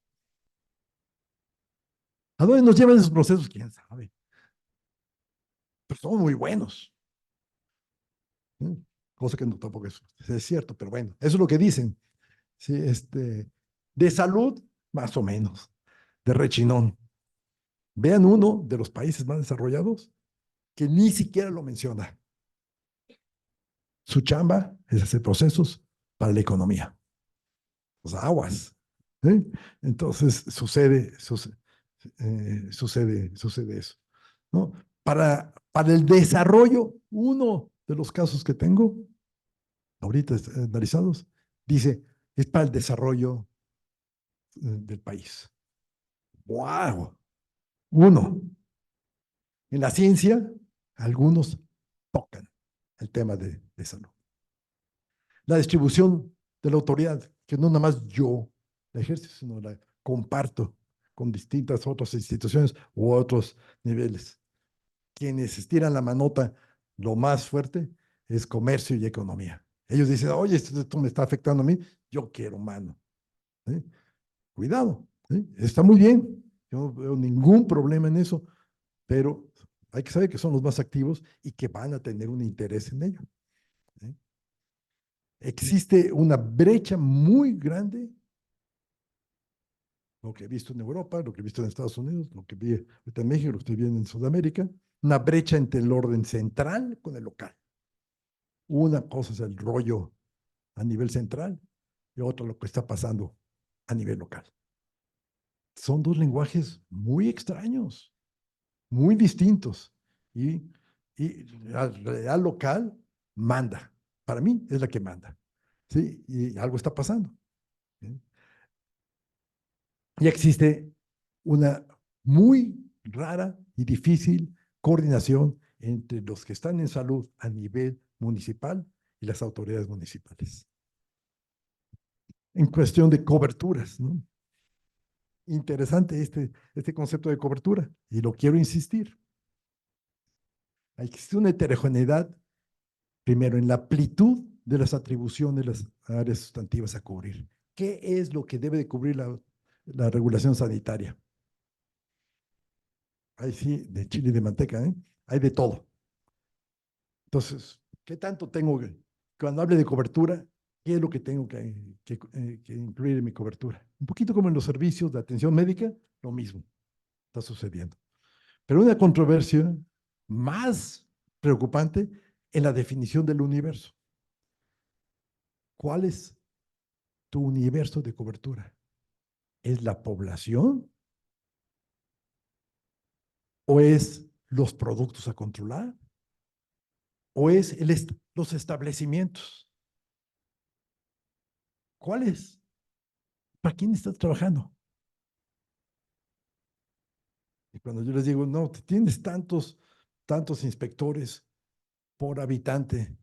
¿A dónde nos llevan esos procesos? ¿Quién sabe? Pero son muy buenos. ¿Sí? Cosa que no tampoco es cierto, pero bueno, eso es lo que dicen. Sí, de salud, más o menos, de rechinón. Vean uno de los países más desarrollados que ni siquiera lo menciona. Su chamba es hacer procesos para la economía. Pues aguas. ¿Sí? Entonces sucede eso, ¿no? Para el desarrollo, uno de los casos que tengo ahorita analizados, dice, es para el desarrollo del país. ¡Wow! Uno, en la ciencia, algunos tocan el tema de salud. La distribución de la autoridad, que no nada más yo la ejerzo, sino la comparto con distintas otras instituciones u otros niveles. Quienes estiran la manota lo más fuerte es comercio y economía. Ellos dicen, oye, esto me está afectando a mí, yo quiero mano. ¿Sí? Cuidado, ¿sí? Está muy bien, yo no veo ningún problema en eso, pero hay que saber que son los más activos y que van a tener un interés en ello. ¿Sí? Existe una brecha muy grande, lo que he visto en Europa, lo que he visto en Estados Unidos, lo que vi ahorita en México, lo que estoy viendo en Sudamérica, una brecha entre el orden central con el local. Una cosa es el rollo a nivel central y otra lo que está pasando a nivel local. Son dos lenguajes muy extraños, muy distintos. Y la realidad local manda. Para mí es la que manda. ¿Sí? Y algo está pasando. ¿Sí? Y existe una muy rara y difícil coordinación entre los que están en salud a nivel municipal y las autoridades municipales. En cuestión de coberturas, ¿no? Interesante este concepto de cobertura y lo quiero insistir. Existe una heterogeneidad, primero, en la amplitud de las atribuciones de las áreas sustantivas a cubrir. ¿Qué es lo que debe de cubrir la regulación sanitaria? Ahí sí, de chile y de manteca, ¿eh? Hay de todo. Entonces, ¿qué tanto tengo cuando hable de cobertura, qué es lo que tengo que incluir en mi cobertura? Un poquito como en los servicios de atención médica, lo mismo está sucediendo. Pero una controversia más preocupante en la definición del universo. ¿Cuál es tu universo de cobertura? ¿Es la población o es los productos a controlar o es los establecimientos? ¿Cuál es? ¿Para quién estás trabajando? Y cuando yo les digo, no, tienes tantos inspectores por habitante.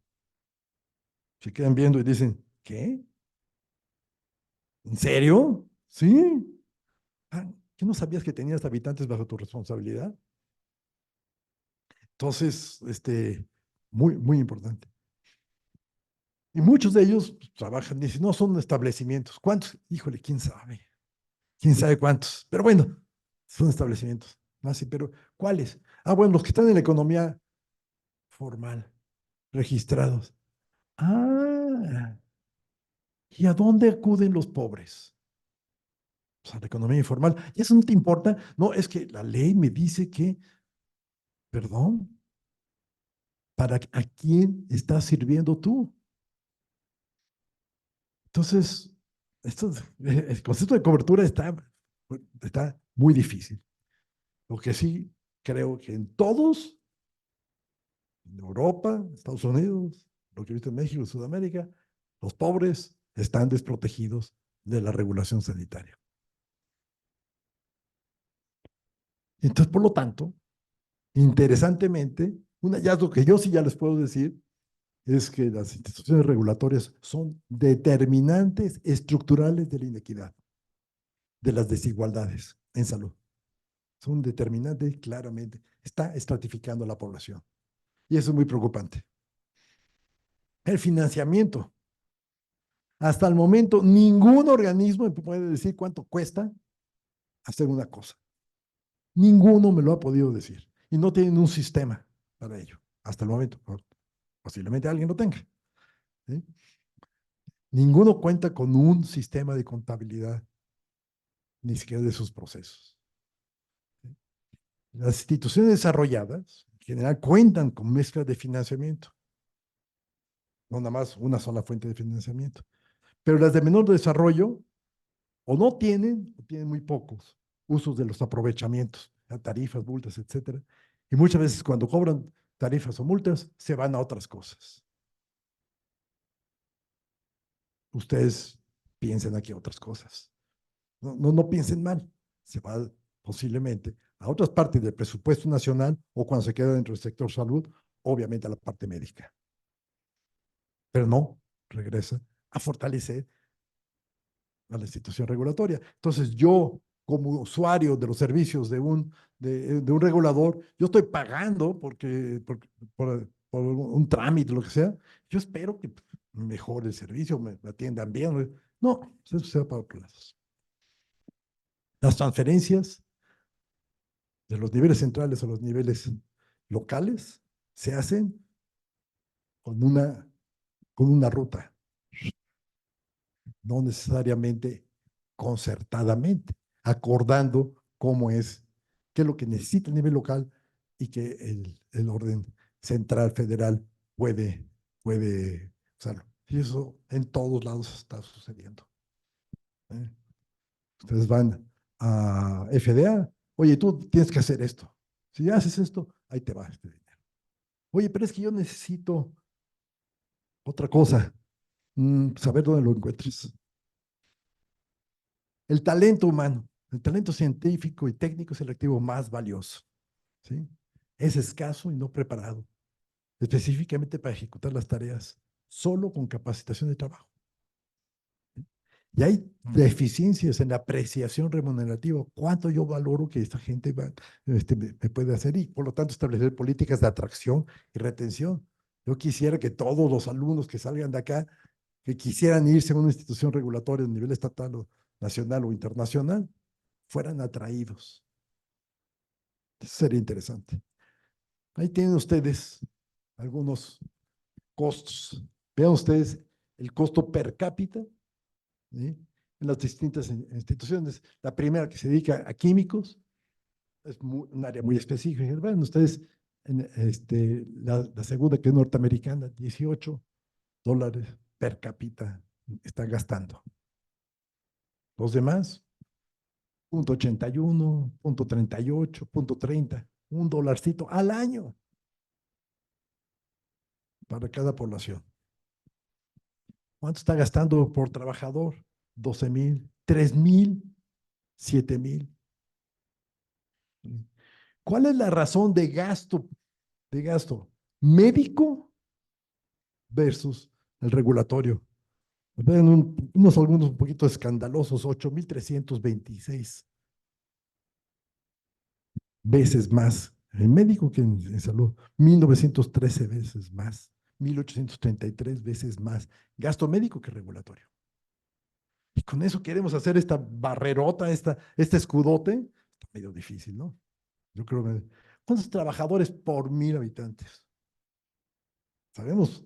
Se quedan viendo y dicen, ¿qué? ¿En serio? Sí. Ah, ¿qué no sabías que tenías habitantes bajo tu responsabilidad? Entonces, muy, muy importante. Y muchos de ellos pues, trabajan, dicen, no son establecimientos. ¿Cuántos? Híjole, quién sabe. Quién sabe cuántos. Pero bueno, son establecimientos. Ah, sí, pero ¿cuáles? Ah, bueno, los que están en la economía formal, registrados. Ah, ¿y a dónde acuden los pobres? Pues a la economía informal. ¿Y eso no te importa? No, es que la ley me dice que, perdón, ¿para a quién estás sirviendo tú? Entonces, esto, el concepto de cobertura está muy difícil. Lo que sí creo que en todos, en Europa, Estados Unidos, lo que he visto en México, Sudamérica, los pobres están desprotegidos de la regulación sanitaria. Entonces, por lo tanto, interesantemente, un hallazgo que yo sí ya les puedo decir es que las instituciones regulatorias son determinantes estructurales de la inequidad, de las desigualdades en salud. Son determinantes claramente. Está estratificando la población. Y eso es muy preocupante. El financiamiento. Hasta el momento, ningún organismo me puede decir cuánto cuesta hacer una cosa. Ninguno me lo ha podido decir. Y no tienen un sistema para ello. Hasta el momento. Posiblemente alguien lo tenga. ¿Sí? Ninguno cuenta con un sistema de contabilidad, ni siquiera de sus procesos. ¿Sí? Las instituciones desarrolladas, en general, cuentan con mezclas de financiamiento. No nada más una sola fuente de financiamiento. Pero las de menor desarrollo o tienen muy pocos usos de los aprovechamientos, tarifas, multas, etcétera. Y muchas veces cuando cobran tarifas o multas, se van a otras cosas. Ustedes piensen aquí otras cosas. No piensen mal. Se va posiblemente a otras partes del presupuesto nacional o cuando se queda dentro del sector salud, obviamente a la parte médica. Pero no, regresa a fortalecer a la institución regulatoria. Entonces, yo, como usuario de los servicios de un regulador, yo estoy pagando por un trámite, lo que sea. Yo espero que mejore el servicio, me atiendan bien. No, eso se va para otros lados. Las transferencias de los niveles centrales a los niveles locales se hacen con una ruta, no necesariamente concertadamente, acordando qué es lo que necesita el nivel local y que el orden central, federal, puede usarlo. Y eso en todos lados está sucediendo. ¿Eh? Ustedes van a FDA, oye, tú tienes que hacer esto. Si haces esto, ahí te va este dinero. Oye, pero es que yo necesito otra cosa, saber dónde lo encuentres. El talento humano, el talento científico y técnico es el activo más valioso. ¿Sí? Es escaso y no preparado, específicamente para ejecutar las tareas solo con capacitación de trabajo. Y hay deficiencias en la apreciación remunerativa. ¿Cuánto yo valoro que esta gente me puede hacer? Y por lo tanto establecer políticas de atracción y retención. Yo quisiera que todos los alumnos que salgan de acá, que quisieran irse a una institución regulatoria a nivel estatal o nacional o internacional, fueran atraídos. Eso sería interesante. Ahí tienen ustedes algunos costos. Vean ustedes el costo per cápita, ¿sí? En las distintas instituciones. La primera que se dedica a químicos es un área muy específica. Vean ustedes la segunda que es norteamericana, $18 per cápita están gastando. Los demás, 0.81, 0.38, 0.30, $1 al año para cada población. ¿Cuánto está gastando por trabajador? 12,000, 3,000, 7,000. ¿Cuál es la razón de gasto médico versus el regulatorio. Ven unos algunos un poquito escandalosos, 8,326 veces más en médico que en salud, 1,913 veces más, 1,833 veces más gasto médico que regulatorio. Y con eso queremos hacer esta barrerota, este escudote. Está medio difícil, ¿no? Yo creo que. ¿Cuántos trabajadores por 1,000 habitantes? Sabemos,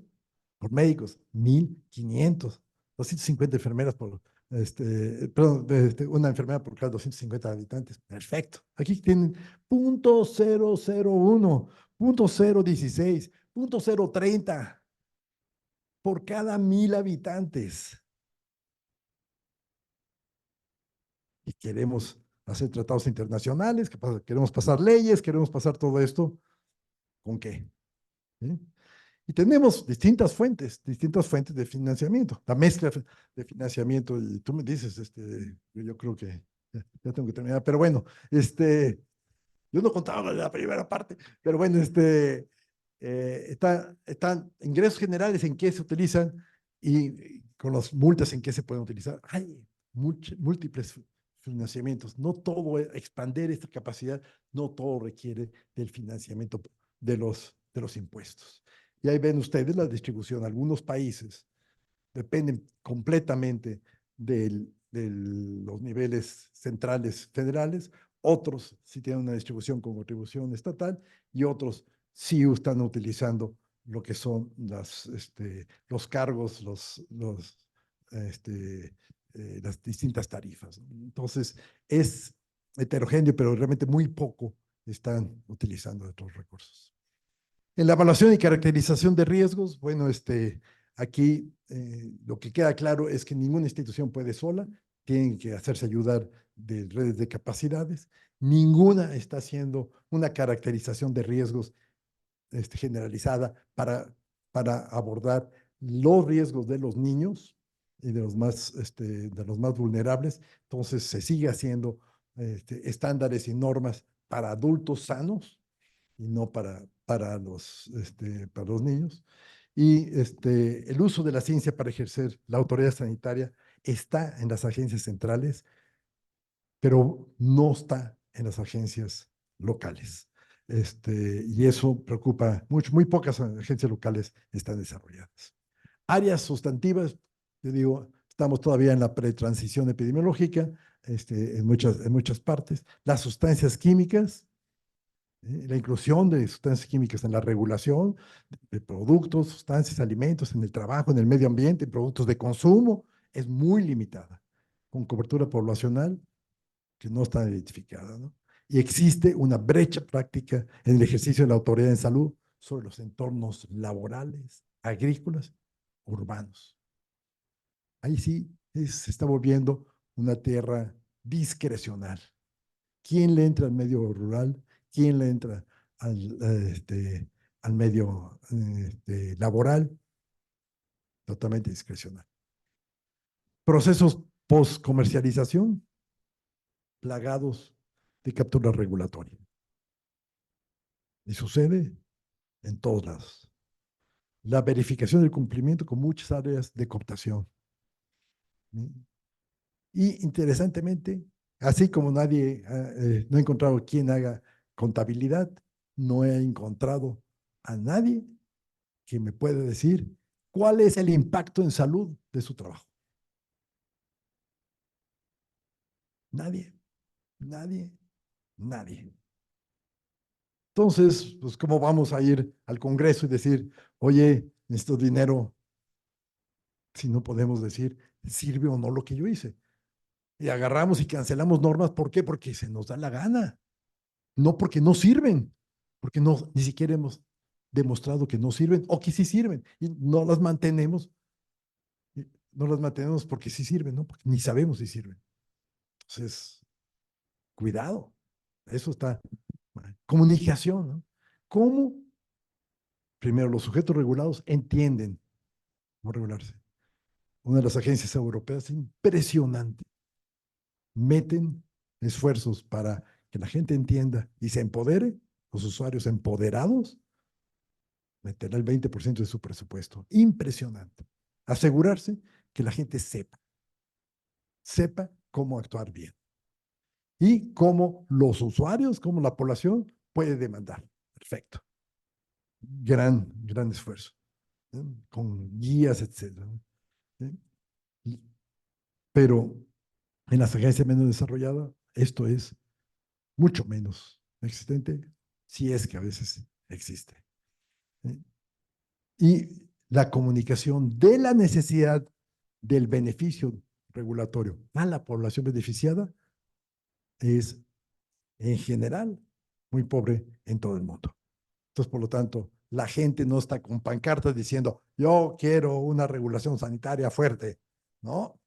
por médicos, 1,500, 250 enfermeras por, perdón, una enfermera por cada 250 habitantes. Perfecto. Aquí tienen 0,001, 0,016, 0,030 por cada 1,000 habitantes. Y queremos hacer tratados internacionales, queremos pasar leyes, queremos pasar todo esto. ¿Con qué? ¿Sí? Y tenemos distintas fuentes de financiamiento, la mezcla de financiamiento. Y tú me dices, yo creo que ya tengo que terminar, pero bueno, yo no contaba la primera parte, pero bueno, están ingresos generales en qué se utilizan y con las multas en qué se pueden utilizar. Hay múltiples financiamientos. No todo, expandir esta capacidad, no todo requiere del financiamiento de los impuestos. Y ahí ven ustedes la distribución. Algunos países dependen completamente de los niveles centrales federales, otros sí tienen una distribución con contribución estatal y otros sí están utilizando lo que son los cargos, las distintas tarifas. Entonces, es heterogéneo, pero realmente muy poco están utilizando otros recursos. En la evaluación y caracterización de riesgos, bueno, aquí lo que queda claro es que ninguna institución puede sola, tienen que hacerse ayudar de redes de capacidades, ninguna está haciendo una caracterización de riesgos generalizada para abordar los riesgos de los niños y de los más vulnerables. Entonces, se sigue haciendo estándares y normas para adultos sanos y no para los niños. Y el uso de la ciencia para ejercer la autoridad sanitaria está en las agencias centrales, pero no está en las agencias locales. Y eso preocupa mucho. Muy pocas agencias locales están desarrolladas. Áreas sustantivas, te digo, estamos todavía en la pretransición epidemiológica, en muchas partes. Las sustancias químicas, la inclusión de sustancias químicas en la regulación de productos, sustancias, alimentos, en el trabajo, en el medio ambiente, en productos de consumo, es muy limitada, con cobertura poblacional que no está identificada, ¿no? Y existe una brecha práctica en el ejercicio de la autoridad en salud sobre los entornos laborales, agrícolas, urbanos. Ahí sí se está volviendo una tierra discrecional. ¿Quién le entra al medio rural? ¿Quién le entra al medio laboral? Totalmente discrecional. Procesos post-comercialización plagados de captura regulatoria. Y sucede en todos lados. La verificación del cumplimiento con muchas áreas de cooptación. Y interesantemente, así como no he encontrado quien haga contabilidad, no he encontrado a nadie que me pueda decir cuál es el impacto en salud de su trabajo. Nadie, nadie, nadie. Entonces, pues, ¿cómo vamos a ir al Congreso y decir, oye, necesito dinero, si no podemos decir, sirve o no lo que yo hice? Y agarramos y cancelamos normas, ¿por qué? Porque se nos da la gana, no porque no sirven, porque no, ni siquiera hemos demostrado que no sirven o que sí sirven y no las mantenemos porque sí sirven, ¿no? Porque ni sabemos si sirven. Entonces, cuidado, eso está. Comunicación, ¿no? ¿Cómo? Primero, los sujetos regulados entienden cómo regularse. Una de las agencias europeas, impresionante, meten esfuerzos para que la gente entienda y se empodere, los usuarios empoderados, meterle el 20% de su presupuesto. Impresionante. Asegurarse que la gente sepa cómo actuar bien y cómo los usuarios, cómo la población puede demandar. Perfecto. Gran esfuerzo, ¿no? Con guías, etcétera, ¿no? Pero en las agencias menos desarrolladas, esto es mucho menos existente, si es que a veces existe. Y la comunicación de la necesidad del beneficio regulatorio a la población beneficiada es, en general, muy pobre en todo el mundo. Entonces, por lo tanto, la gente no está con pancartas diciendo, yo quiero una regulación sanitaria fuerte. No,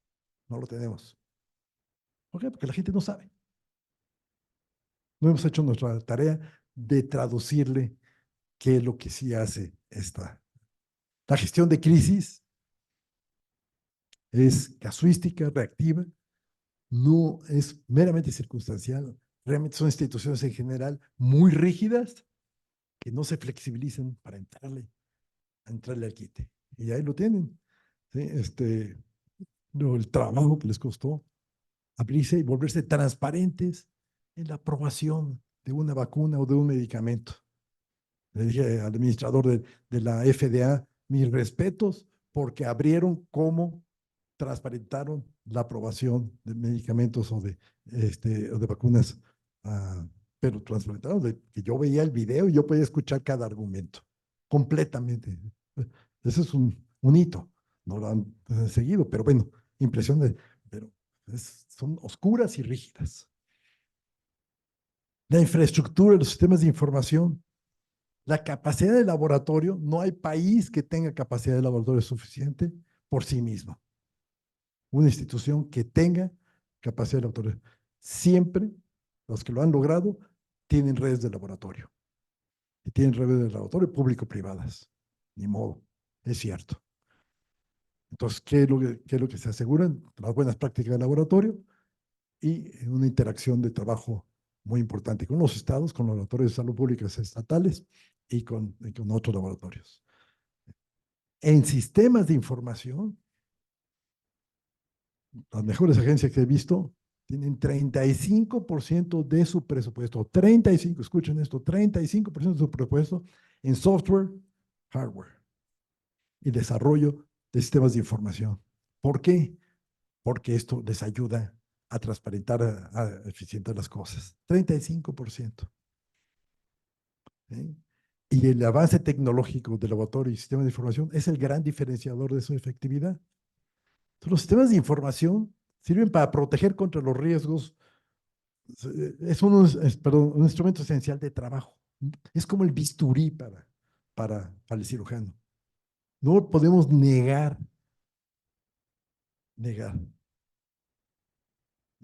no lo tenemos. ¿Por qué? Porque la gente no sabe. No hemos hecho nuestra tarea de traducirle qué es lo que sí hace esta. La gestión de crisis es casuística, reactiva, no es meramente circunstancial. Realmente son instituciones en general muy rígidas que no se flexibilizan para entrarle al quite. Y ahí lo tienen. ¿Sí? El trabajo que les costó abrirse y volverse transparentes en la aprobación de una vacuna o de un medicamento. Le dije al administrador de la FDA, mis respetos, porque abrieron cómo transparentaron la aprobación de medicamentos o de vacunas, pero transparentaron, que yo veía el video y yo podía escuchar cada argumento, completamente. Ese es un hito, no lo han seguido, pero bueno, impresionante, pero son oscuras y rígidas. La infraestructura, los sistemas de información, la capacidad de laboratorio, no hay país que tenga capacidad de laboratorio suficiente por sí mismo. Una institución que tenga capacidad de laboratorio. Siempre los que lo han logrado tienen redes de laboratorio. Y tienen redes de laboratorio público-privadas. Ni modo, es cierto. Entonces, ¿qué es lo que se aseguran? Las buenas prácticas de laboratorio y una interacción de trabajo muy importante con los estados, con los laboratorios de salud públicas estatales y con otros laboratorios. En sistemas de información, las mejores agencias que he visto tienen 35% de su presupuesto, 35, escuchen esto, 35% de su presupuesto en software, hardware y desarrollo de sistemas de información. ¿Por qué? Porque esto les ayuda a transparentar, a eficientar las cosas. 35%. ¿Sí? Y el avance tecnológico del laboratorio y sistema de información es el gran diferenciador de su efectividad. Entonces, los sistemas de información sirven para proteger contra los riesgos. Un instrumento esencial de trabajo. Es como el bisturí para el cirujano. No podemos negar. Me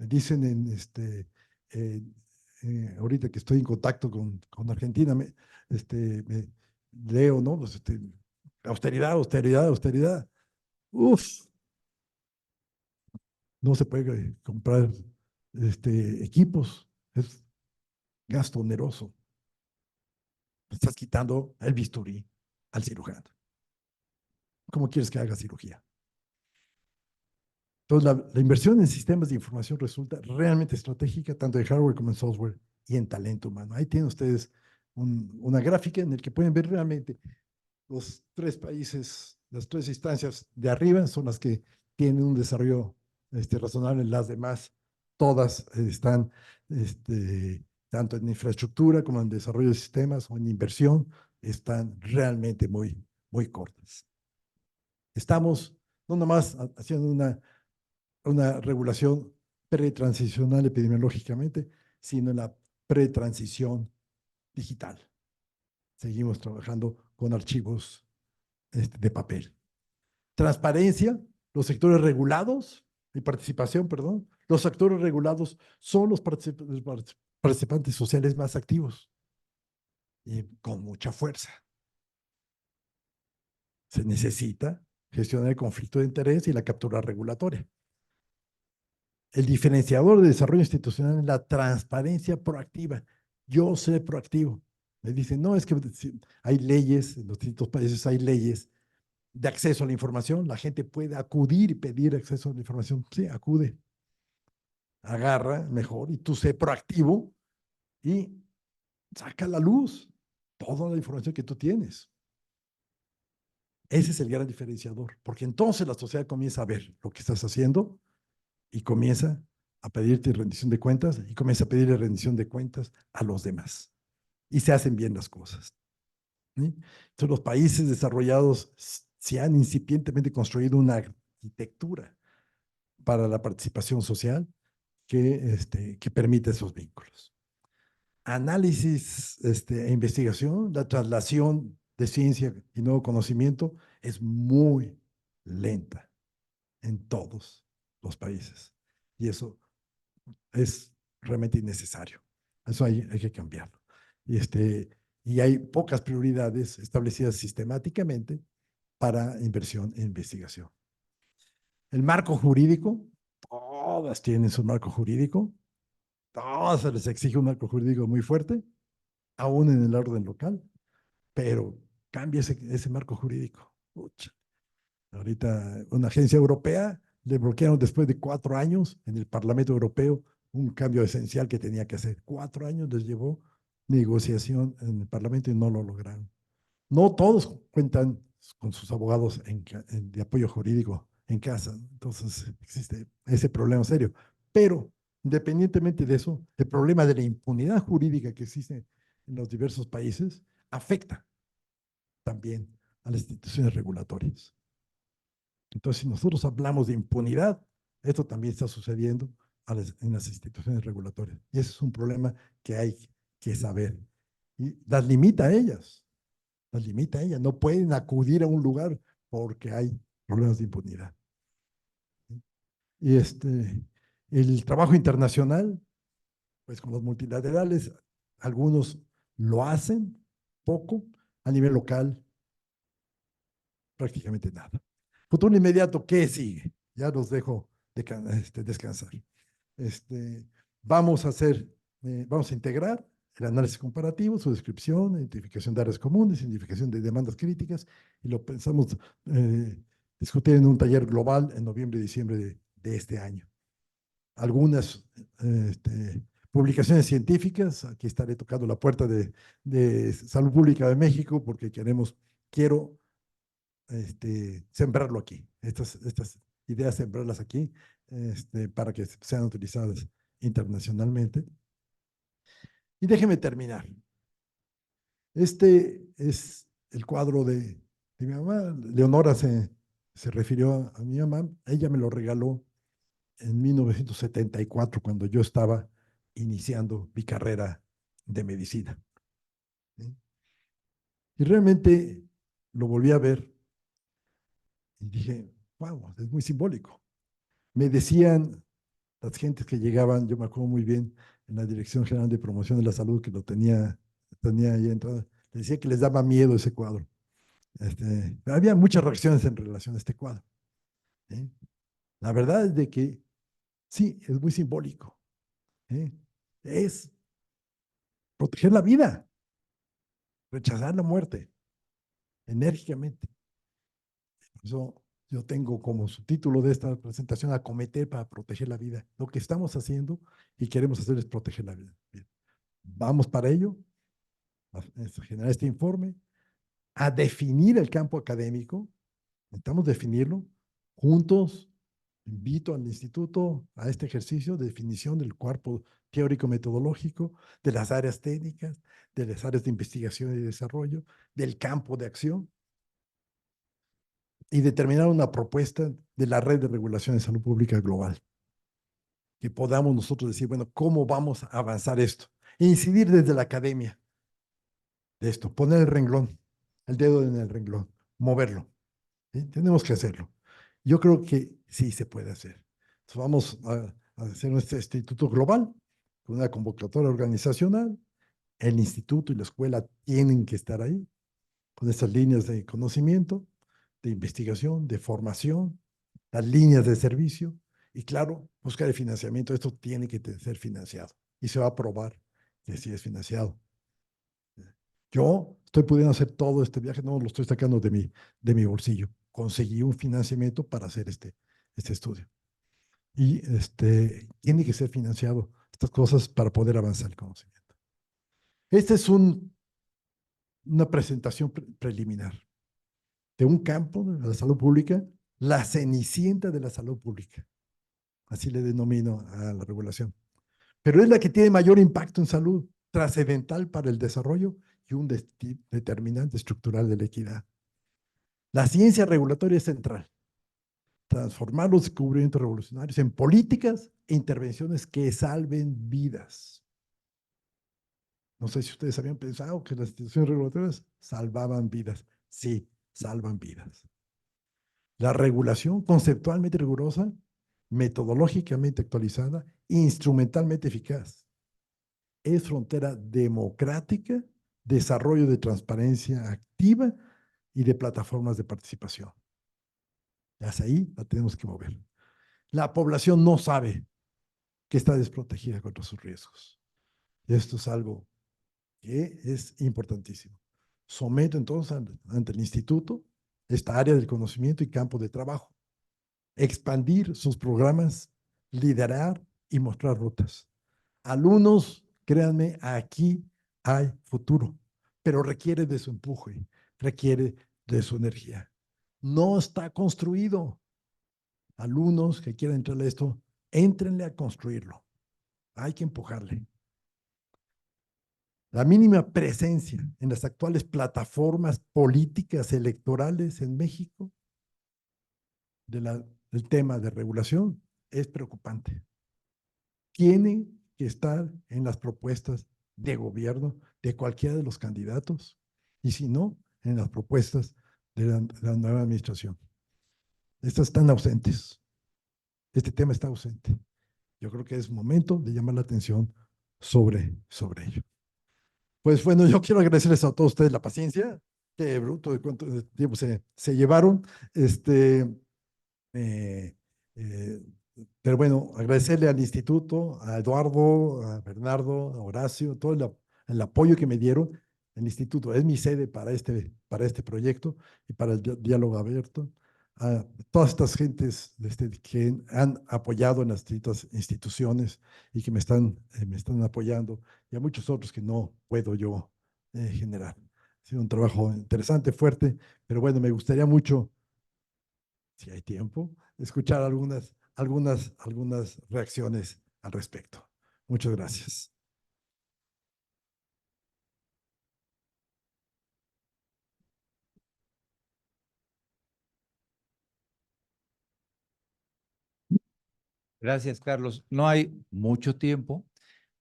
dicen ahorita que estoy en contacto con Argentina, me leo, ¿no? Pues, austeridad. Uf, no se puede comprar equipos, es gasto oneroso. Estás quitando el bisturí al cirujano. ¿Cómo quieres que haga cirugía? Entonces, la inversión en sistemas de información resulta realmente estratégica, tanto en hardware como en software y en talento humano. Ahí tienen ustedes una gráfica en la que pueden ver realmente los tres países, las tres instancias de arriba son las que tienen un desarrollo razonable, las demás todas están tanto en infraestructura como en desarrollo de sistemas o en inversión, están realmente muy cortas. Estamos no nomás haciendo una regulación pretransicional epidemiológicamente, sino en la pretransición digital. Seguimos trabajando con archivos de papel. Transparencia, los sectores regulados y participación, perdón. Los sectores regulados son los participantes sociales más activos y con mucha fuerza. Se necesita gestionar el conflicto de interés y la captura regulatoria. El diferenciador de desarrollo institucional es la transparencia proactiva. Yo soy proactivo. Me dicen, no, es que hay leyes, en los distintos países hay leyes de acceso a la información, la gente puede acudir y pedir acceso a la información. Sí, acude, agarra mejor y tú sé proactivo y saca a la luz toda la información que tú tienes. Ese es el gran diferenciador, porque entonces la sociedad comienza a ver lo que estás haciendo y comienza a pedirte rendición de cuentas y comienza a pedirle rendición de cuentas a los demás. Y se hacen bien las cosas. ¿Sí? Entonces los países desarrollados se han incipientemente construido una arquitectura para la participación social que permite esos vínculos. Análisis e investigación, la traslación de ciencia y nuevo conocimiento es muy lenta en todos los países. Y eso es realmente innecesario. Eso hay que cambiarlo. Y hay pocas prioridades establecidas sistemáticamente para inversión en investigación. El marco jurídico, todas tienen su marco jurídico, todas se les exige un marco jurídico muy fuerte, aún en el orden local, pero cambia ese marco jurídico. Ucha. Ahorita una agencia europea le bloquearon después de 4 años en el Parlamento Europeo un cambio esencial que tenía que hacer. 4 años les llevó negociación en el Parlamento y no lo lograron. No todos cuentan con sus abogados de apoyo jurídico en casa. Entonces existe ese problema serio. Pero independientemente de eso, el problema de la impunidad jurídica que existe en los diversos países afecta también a las instituciones regulatorias. Entonces, si nosotros hablamos de impunidad, esto también está sucediendo en las instituciones regulatorias. Y ese es un problema que hay que saber. Y las limita a ellas. Las limita a ellas. No pueden acudir a un lugar porque hay problemas de impunidad. Y el trabajo internacional, pues con los multilaterales, algunos lo hacen poco, a nivel local, prácticamente nada. Futuro inmediato, ¿qué sigue? Ya los dejo descansar. Vamos a vamos a integrar el análisis comparativo, su descripción, identificación de áreas comunes, identificación de demandas críticas, y lo pensamos discutir en un taller global en noviembre y diciembre de este año. Algunas publicaciones científicas, aquí estaré tocando la puerta de Salud Pública de México porque quiero sembrarlo aquí, estas ideas sembrarlas aquí para que sean utilizadas internacionalmente. Y déjeme terminar. Este es el cuadro de mi mamá. Leonora se refirió a mi mamá. Ella me lo regaló en 1974 cuando yo estaba iniciando mi carrera de medicina. ¿Sí? Y realmente lo volví a ver y dije, wow, es muy simbólico. Me decían las gentes que llegaban, yo me acuerdo muy bien, en la Dirección General de Promoción de la Salud, que lo tenía ahí entrada, les decía que les daba miedo ese cuadro. Había muchas reacciones en relación a este cuadro. ¿Sí? La verdad es de que sí, es muy simbólico. ¿Sí? Es proteger la vida, rechazar la muerte, enérgicamente. Por eso yo tengo como subtítulo de esta presentación acometer para proteger la vida. Lo que estamos haciendo y queremos hacer es proteger la vida. Bien. Vamos para ello, a generar este informe, a definir el campo académico. Necesitamos definirlo juntos. Invito al instituto a este ejercicio de definición del cuerpo teórico-metodológico, de las áreas técnicas, de las áreas de investigación y desarrollo, del campo de acción, y determinar una propuesta de la red de regulación de salud pública global. Que podamos nosotros decir, bueno, ¿cómo vamos a avanzar esto? E incidir desde la academia de esto, poner el renglón, el dedo en el renglón, moverlo. ¿Sí? Tenemos que hacerlo. Yo creo que sí se puede hacer. Entonces vamos a hacer nuestro instituto global con una convocatoria organizacional. El instituto y la escuela tienen que estar ahí con estas líneas de conocimiento, de investigación, de formación, las líneas de servicio y claro, buscar el financiamiento. Esto tiene que ser financiado y se va a probar que sí es financiado. Yo estoy pudiendo hacer todo este viaje, no lo estoy sacando de mi bolsillo. Conseguí un financiamiento para hacer este estudio. Y tiene que ser financiado estas cosas para poder avanzar el conocimiento. Esta es una presentación preliminar de un campo de la salud pública, la cenicienta de la salud pública. Así le denomino a la regulación. Pero es la que tiene mayor impacto en salud, trascendental para el desarrollo y un determinante estructural de la equidad. La ciencia regulatoria es central. Transformar los descubrimientos revolucionarios en políticas e intervenciones que salven vidas. No sé si ustedes habían pensado que las instituciones regulatorias salvaban vidas. Sí, salvan vidas. La regulación conceptualmente rigurosa, metodológicamente actualizada, instrumentalmente eficaz. Es frontera democrática, desarrollo de transparencia activa y de plataformas de participación. Hasta ahí la tenemos que mover. La población no sabe que está desprotegida contra sus riesgos. Y esto es algo que es importantísimo. Someto entonces ante el instituto esta área del conocimiento y campo de trabajo. Expandir sus programas, liderar y mostrar rutas. Alumnos, créanme, aquí hay futuro, pero requiere de su empuje, requiere de su energía. No está construido. Alumnos que quieran entrarle a esto, éntrenle a construirlo. Hay que empujarle. La mínima presencia en las actuales plataformas políticas electorales en México del tema de regulación es preocupante. Tiene que estar en las propuestas de gobierno de cualquiera de los candidatos y si no, en las propuestas de la nueva administración. Estas están ausentes. Este tema está ausente. Yo creo que es momento de llamar la atención sobre ello. Pues bueno, yo quiero agradecerles a todos ustedes la paciencia. Qué bruto de cuánto tiempo se llevaron. Eh, eh, pero bueno, agradecerle al instituto, a Eduardo, a Bernardo, a Horacio, todo el apoyo que me dieron. El instituto es mi sede para este proyecto y para el diálogo abierto. A todas estas gentes que han apoyado en las distintas instituciones y que me están apoyando, y a muchos otros que no puedo yo generar. Ha sido un trabajo interesante, fuerte, pero bueno, me gustaría mucho, si hay tiempo, escuchar algunas reacciones al respecto. Muchas gracias. Gracias, Carlos. No hay mucho tiempo,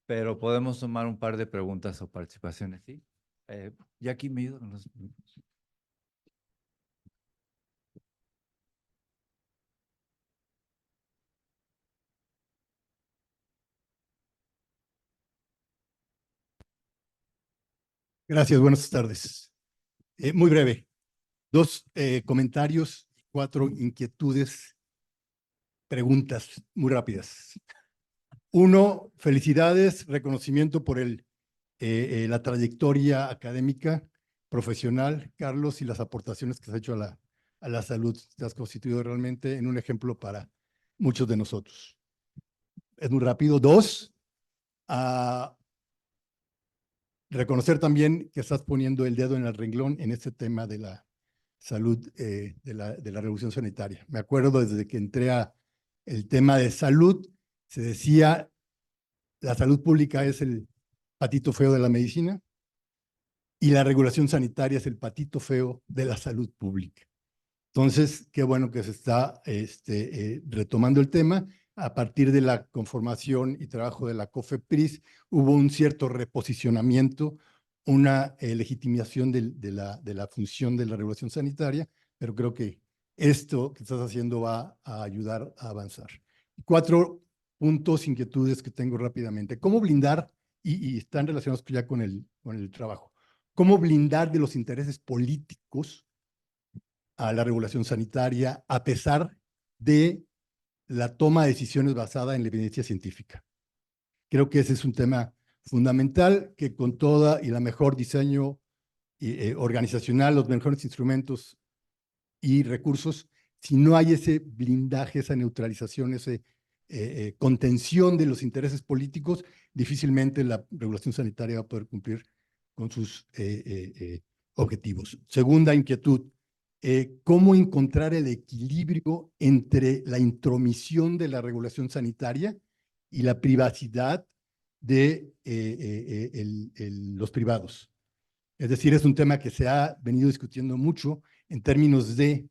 pero podemos tomar un par de preguntas o participaciones, ¿sí? Jackie, ¿me ayudas con los minutos? Gracias, buenas tardes. Muy breve, dos comentarios, cuatro inquietudes, preguntas muy rápidas. Uno, felicidades, reconocimiento por la trayectoria académica, profesional, Carlos, y las aportaciones que has hecho a la salud. Te has constituido realmente en un ejemplo para muchos de nosotros. Es muy rápido. Dos, reconocer también que estás poniendo el dedo en el renglón en este tema de la salud, de la revolución sanitaria. Me acuerdo desde que entré a el tema de salud, se decía, la salud pública es el patito feo de la medicina y la regulación sanitaria es el patito feo de la salud pública. Entonces, qué bueno que se está retomando el tema. A partir de la conformación y trabajo de la COFEPRIS, hubo un cierto reposicionamiento, una legitimación de la función de la regulación sanitaria, pero creo que esto que estás haciendo va a ayudar a avanzar. Cuatro puntos, inquietudes que tengo rápidamente. ¿Cómo blindar, y están relacionados ya con el trabajo, cómo blindar de los intereses políticos a la regulación sanitaria a pesar de la toma de decisiones basada en la evidencia científica? Creo que ese es un tema fundamental que con toda y la mejor diseño organizacional, los mejores instrumentos y recursos, si no hay ese blindaje, esa neutralización, esa contención de los intereses políticos, difícilmente la regulación sanitaria va a poder cumplir con sus objetivos. Segunda inquietud, ¿cómo encontrar el equilibrio entre la intromisión de la regulación sanitaria y la privacidad de los privados? Es decir, es un tema que se ha venido discutiendo mucho en términos de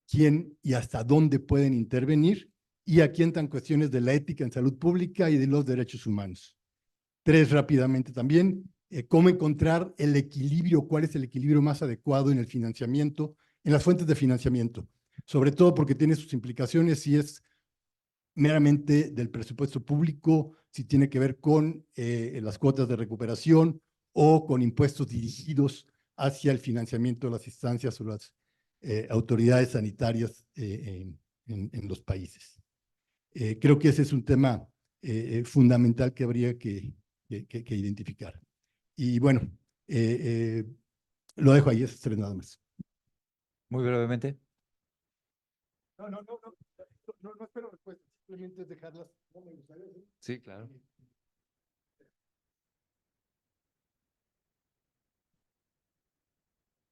quién y hasta dónde pueden intervenir, y aquí entran cuestiones de la ética en salud pública y de los derechos humanos. 3, rápidamente también, cómo encontrar el equilibrio, cuál es el equilibrio más adecuado en el financiamiento, en las fuentes de financiamiento, sobre todo porque tiene sus implicaciones si es meramente del presupuesto público, si tiene que ver con las cuotas de recuperación o con impuestos dirigidos hacia el financiamiento de las instancias o las autoridades sanitarias en los países. Creo que ese es un tema fundamental que habría que identificar. Y bueno, lo dejo ahí, esos 3 nada más. Muy brevemente. No espero respuesta, simplemente es dejarlas. No me gustaría. Sí, claro.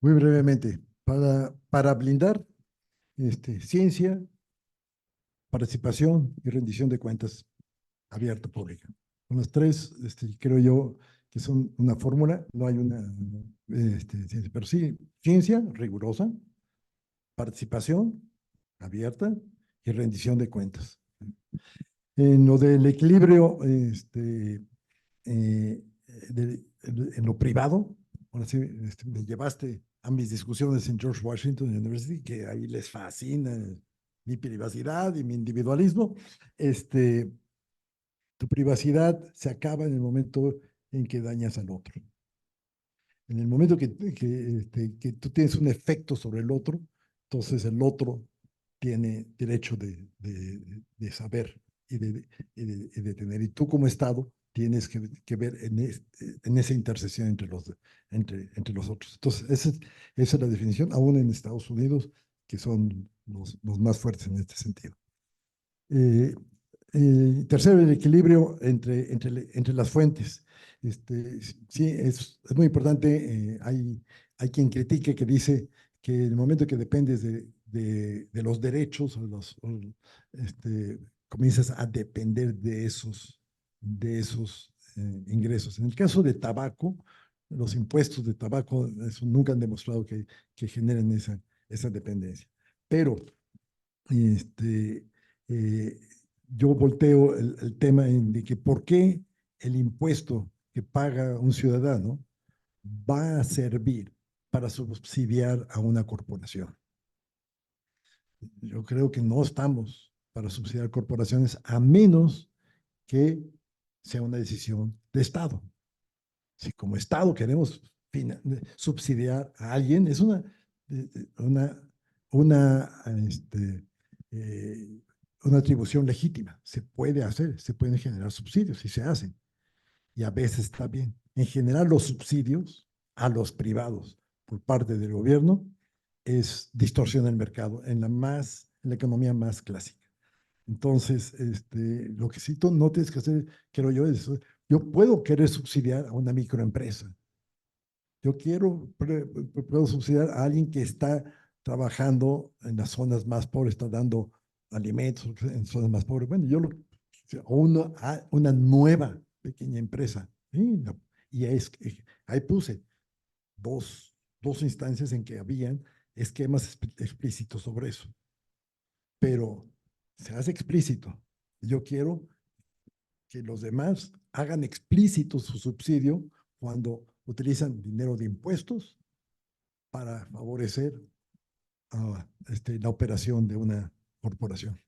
Muy brevemente, para blindar ciencia, participación y rendición de cuentas abierta pública. Son las 3, creo yo, que son una fórmula, no hay una ciencia, pero sí ciencia rigurosa, participación abierta y rendición de cuentas. En lo del equilibrio en lo privado, ahora sí, me llevaste a mis discusiones en George Washington University, que ahí les fascina mi privacidad y mi individualismo. Tu privacidad se acaba en el momento en que dañas al otro. En el momento que tú tienes un efecto sobre el otro, entonces el otro tiene derecho de saber y de tener. Y tú como Estado tienes que ver en esa intersección entre los otros. Entonces, esa es la definición, aún en Estados Unidos, que son los más fuertes en este sentido. Tercero, el equilibrio entre las fuentes. Sí, es muy importante. Hay quien critique que dice que en el momento que dependes de los derechos, comienzas a depender de esos ingresos. En el caso de tabaco, los impuestos de tabaco nunca han demostrado que generen esa dependencia. Pero eh, yo volteo el tema de que por qué el impuesto que paga un ciudadano va a servir para subsidiar a una corporación. Yo creo que no estamos para subsidiar corporaciones a menos que sea una decisión de Estado. Si como Estado queremos subsidiar a alguien, es una atribución legítima. Se puede hacer, se pueden generar subsidios y se hacen. Y a veces está bien. En general, los subsidios a los privados por parte del gobierno es distorsiona el mercado en la economía más clásica. Entonces, lo que sí tú no tienes que hacer, creo yo, es, yo puedo querer subsidiar a una microempresa. Yo puedo subsidiar a alguien que está trabajando en las zonas más pobres, está dando alimentos en zonas más pobres. Bueno, o una nueva pequeña empresa. ¿Sí? Y ahí puse dos instancias en que habían esquemas explícitos sobre eso. Pero se hace explícito. Yo quiero que los demás hagan explícito su subsidio cuando utilizan dinero de impuestos para favorecer la operación de una corporación.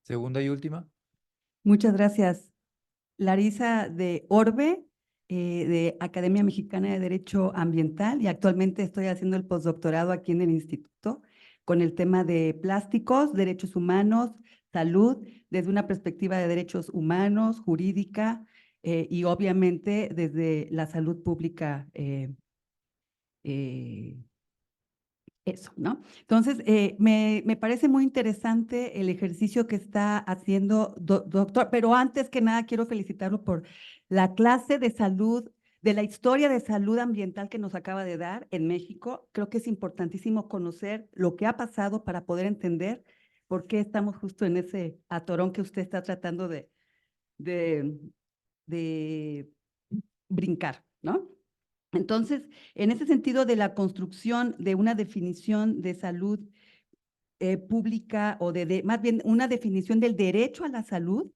Segunda y última. Muchas gracias. Larisa de Orbe, de Academia Mexicana de Derecho Ambiental, y actualmente estoy haciendo el postdoctorado aquí en el instituto con el tema de plásticos, derechos humanos, salud, desde una perspectiva de derechos humanos, jurídica, y obviamente desde la salud pública eso, ¿no? Entonces, me parece muy interesante el ejercicio que está haciendo doctor, pero antes que nada quiero felicitarlo por la clase de salud, de la historia de salud ambiental que nos acaba de dar en México. Creo que es importantísimo conocer lo que ha pasado para poder entender por qué estamos justo en ese atorón que usted está tratando de, de brincar, ¿no? Entonces, en ese sentido de la construcción de una definición de salud pública o más bien una definición del derecho a la salud,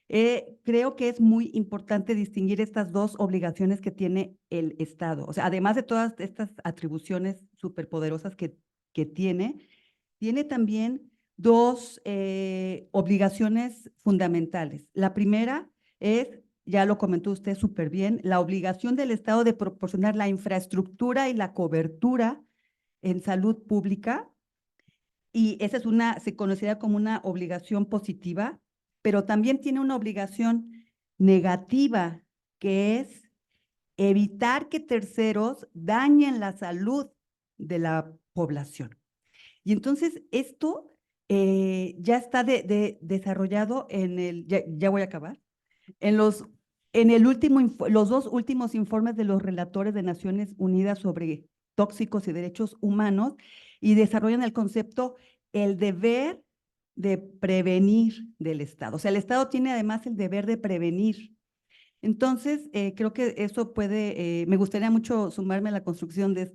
creo que es muy importante distinguir estas dos obligaciones que tiene el Estado. O sea, además de todas estas atribuciones superpoderosas que tiene también dos obligaciones fundamentales. La primera es, ya lo comentó usted súper bien, la obligación del Estado de proporcionar la infraestructura y la cobertura en salud pública, y esa se considera como una obligación positiva, pero también tiene una obligación negativa, que es evitar que terceros dañen la salud de la población. Y entonces esto ya está desarrollado ya voy a acabar, los dos últimos informes de los relatores de Naciones Unidas sobre tóxicos y derechos humanos, y desarrollan el concepto, el deber de prevenir del Estado. O sea, el Estado tiene además el deber de prevenir. Entonces, creo que eso me gustaría mucho sumarme a la construcción de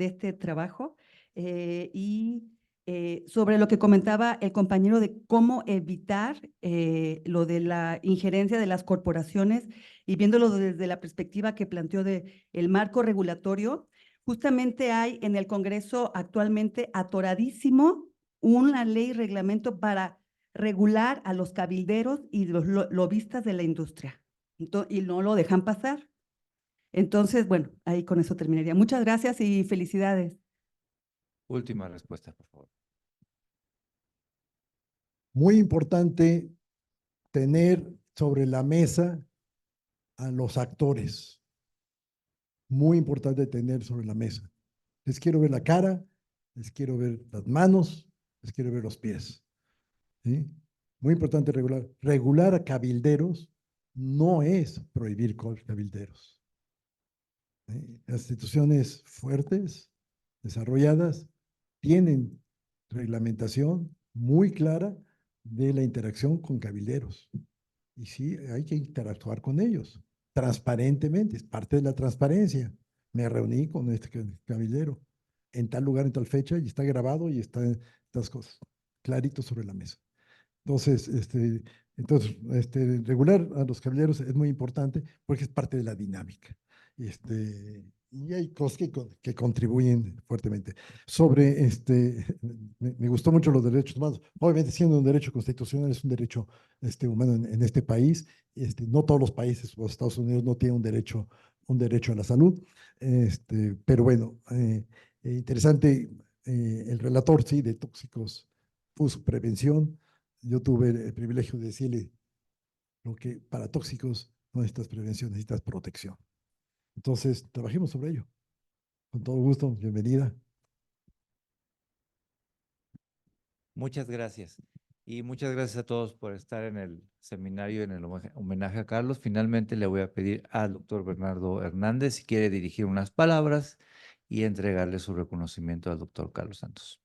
este trabajo, y sobre lo que comentaba el compañero de cómo evitar lo de la injerencia de las corporaciones, y viéndolo desde la perspectiva que planteó el marco regulatorio. Justamente hay en el Congreso actualmente atoradísimo una ley y reglamento para regular a los cabilderos y los lobistas de la industria. Y no lo dejan pasar. Entonces, bueno, ahí con eso terminaría. Muchas gracias y felicidades. Última respuesta, por favor. Muy importante tener sobre la mesa a los actores. Muy importante tener sobre la mesa. Les quiero ver la cara, les quiero ver las manos, les quiero ver los pies. ¿Sí? Muy importante regular. Regular a cabilderos no es prohibir cabilderos. ¿Sí? Las instituciones fuertes, desarrolladas, tienen reglamentación muy clara de la interacción con cabilderos. Y sí, hay que interactuar con ellos transparentemente, es parte de la transparencia. Me reuní con este cabildero en tal lugar, en tal fecha, y está grabado y están estas cosas clarito sobre la mesa. Entonces, regular a los caballeros es muy importante porque es parte de la dinámica. Y hay cosas que contribuyen fuertemente. Me gustó mucho los derechos humanos. Obviamente, siendo un derecho constitucional, es un derecho humano en este país. No todos los países, los Estados Unidos, no tienen un derecho a la salud. Pero bueno, interesante el relator, sí, de tóxicos puso prevención. Yo tuve el privilegio de decirle lo que para tóxicos no necesitas prevención, necesitas protección. Entonces, trabajemos sobre ello. Con todo gusto, bienvenida. Muchas gracias. Y muchas gracias a todos por estar en el seminario, en el homenaje a Carlos. Finalmente le voy a pedir al doctor Bernardo Hernández si quiere dirigir unas palabras y entregarle su reconocimiento al doctor Carlos Santos.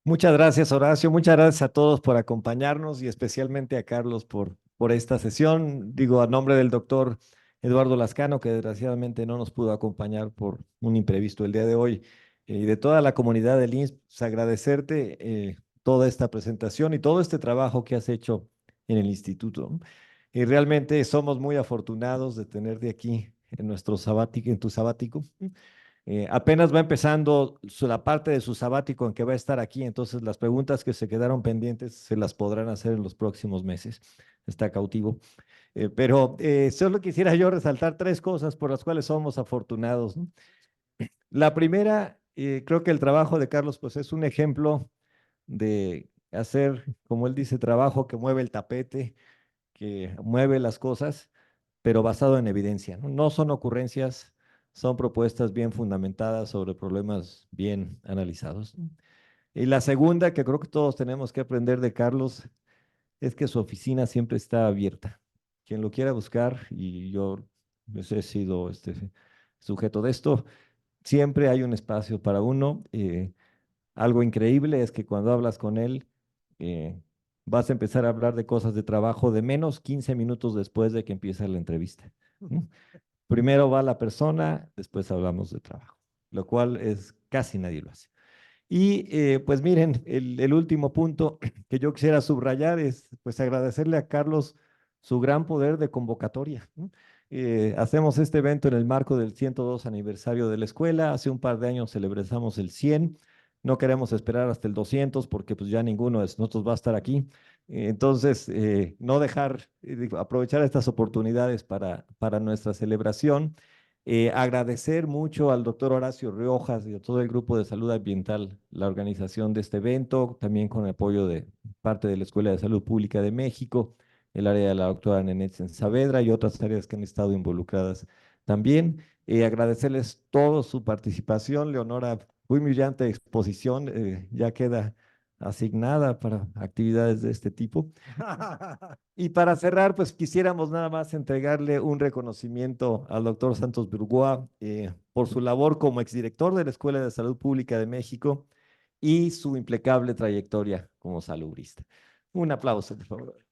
Muchas gracias, Horacio. Muchas gracias a todos por acompañarnos y especialmente a Carlos por esta sesión. Digo, a nombre del doctor Eduardo Lascano, que desgraciadamente no nos pudo acompañar por un imprevisto el día de hoy, y de toda la comunidad del INSS, pues, agradecerte toda esta presentación y todo este trabajo que has hecho en el instituto, ¿no? Y realmente somos muy afortunados de tenerte aquí en nuestro sabático, en tu sabático. Apenas va empezando la parte de su sabático en que va a estar aquí, entonces las preguntas que se quedaron pendientes se las podrán hacer en los próximos meses. Está cautivo. Pero solo quisiera yo resaltar tres cosas por las cuales somos afortunados, ¿no? La primera, creo que el trabajo de Carlos pues es un ejemplo de hacer, como él dice, trabajo que mueve el tapete, que mueve las cosas, pero basado en evidencia, ¿no? No son ocurrencias, son propuestas bien fundamentadas sobre problemas bien analizados. Y la segunda, que creo que todos tenemos que aprender de Carlos, es que su oficina siempre está abierta. Quien lo quiera buscar, y yo pues, he sido sujeto de esto, siempre hay un espacio para uno. Algo increíble es que cuando hablas con él, vas a empezar a hablar de cosas de trabajo de menos 15 minutos después de que empieza la entrevista. ¿No? Primero va la persona, después hablamos de trabajo, lo cual es casi nadie lo hace. Y pues miren, el último punto que yo quisiera subrayar es pues agradecerle a Carlos su gran poder de convocatoria, ¿no? Hacemos este evento en el marco del 102 aniversario de la escuela. Hace un par de años celebramos el 100. No queremos esperar hasta el 200 porque pues ya ninguno de nosotros va a estar aquí. Entonces, no dejar, aprovechar estas oportunidades para nuestra celebración. Agradecer mucho al doctor Horacio Riojas y a todo el grupo de salud ambiental la organización de este evento, también con el apoyo de parte de la Escuela de Salud Pública de México, el área de la doctora Nenetzen Saavedra y otras áreas que han estado involucradas también. Agradecerles toda su participación. Leonora, muy brillante exposición, ya queda asignada para actividades de este tipo. Y para cerrar, pues quisiéramos nada más entregarle un reconocimiento al doctor Santos Burgoa por su labor como exdirector de la Escuela de Salud Pública de México y su impecable trayectoria como salubrista. Un aplauso, por favor.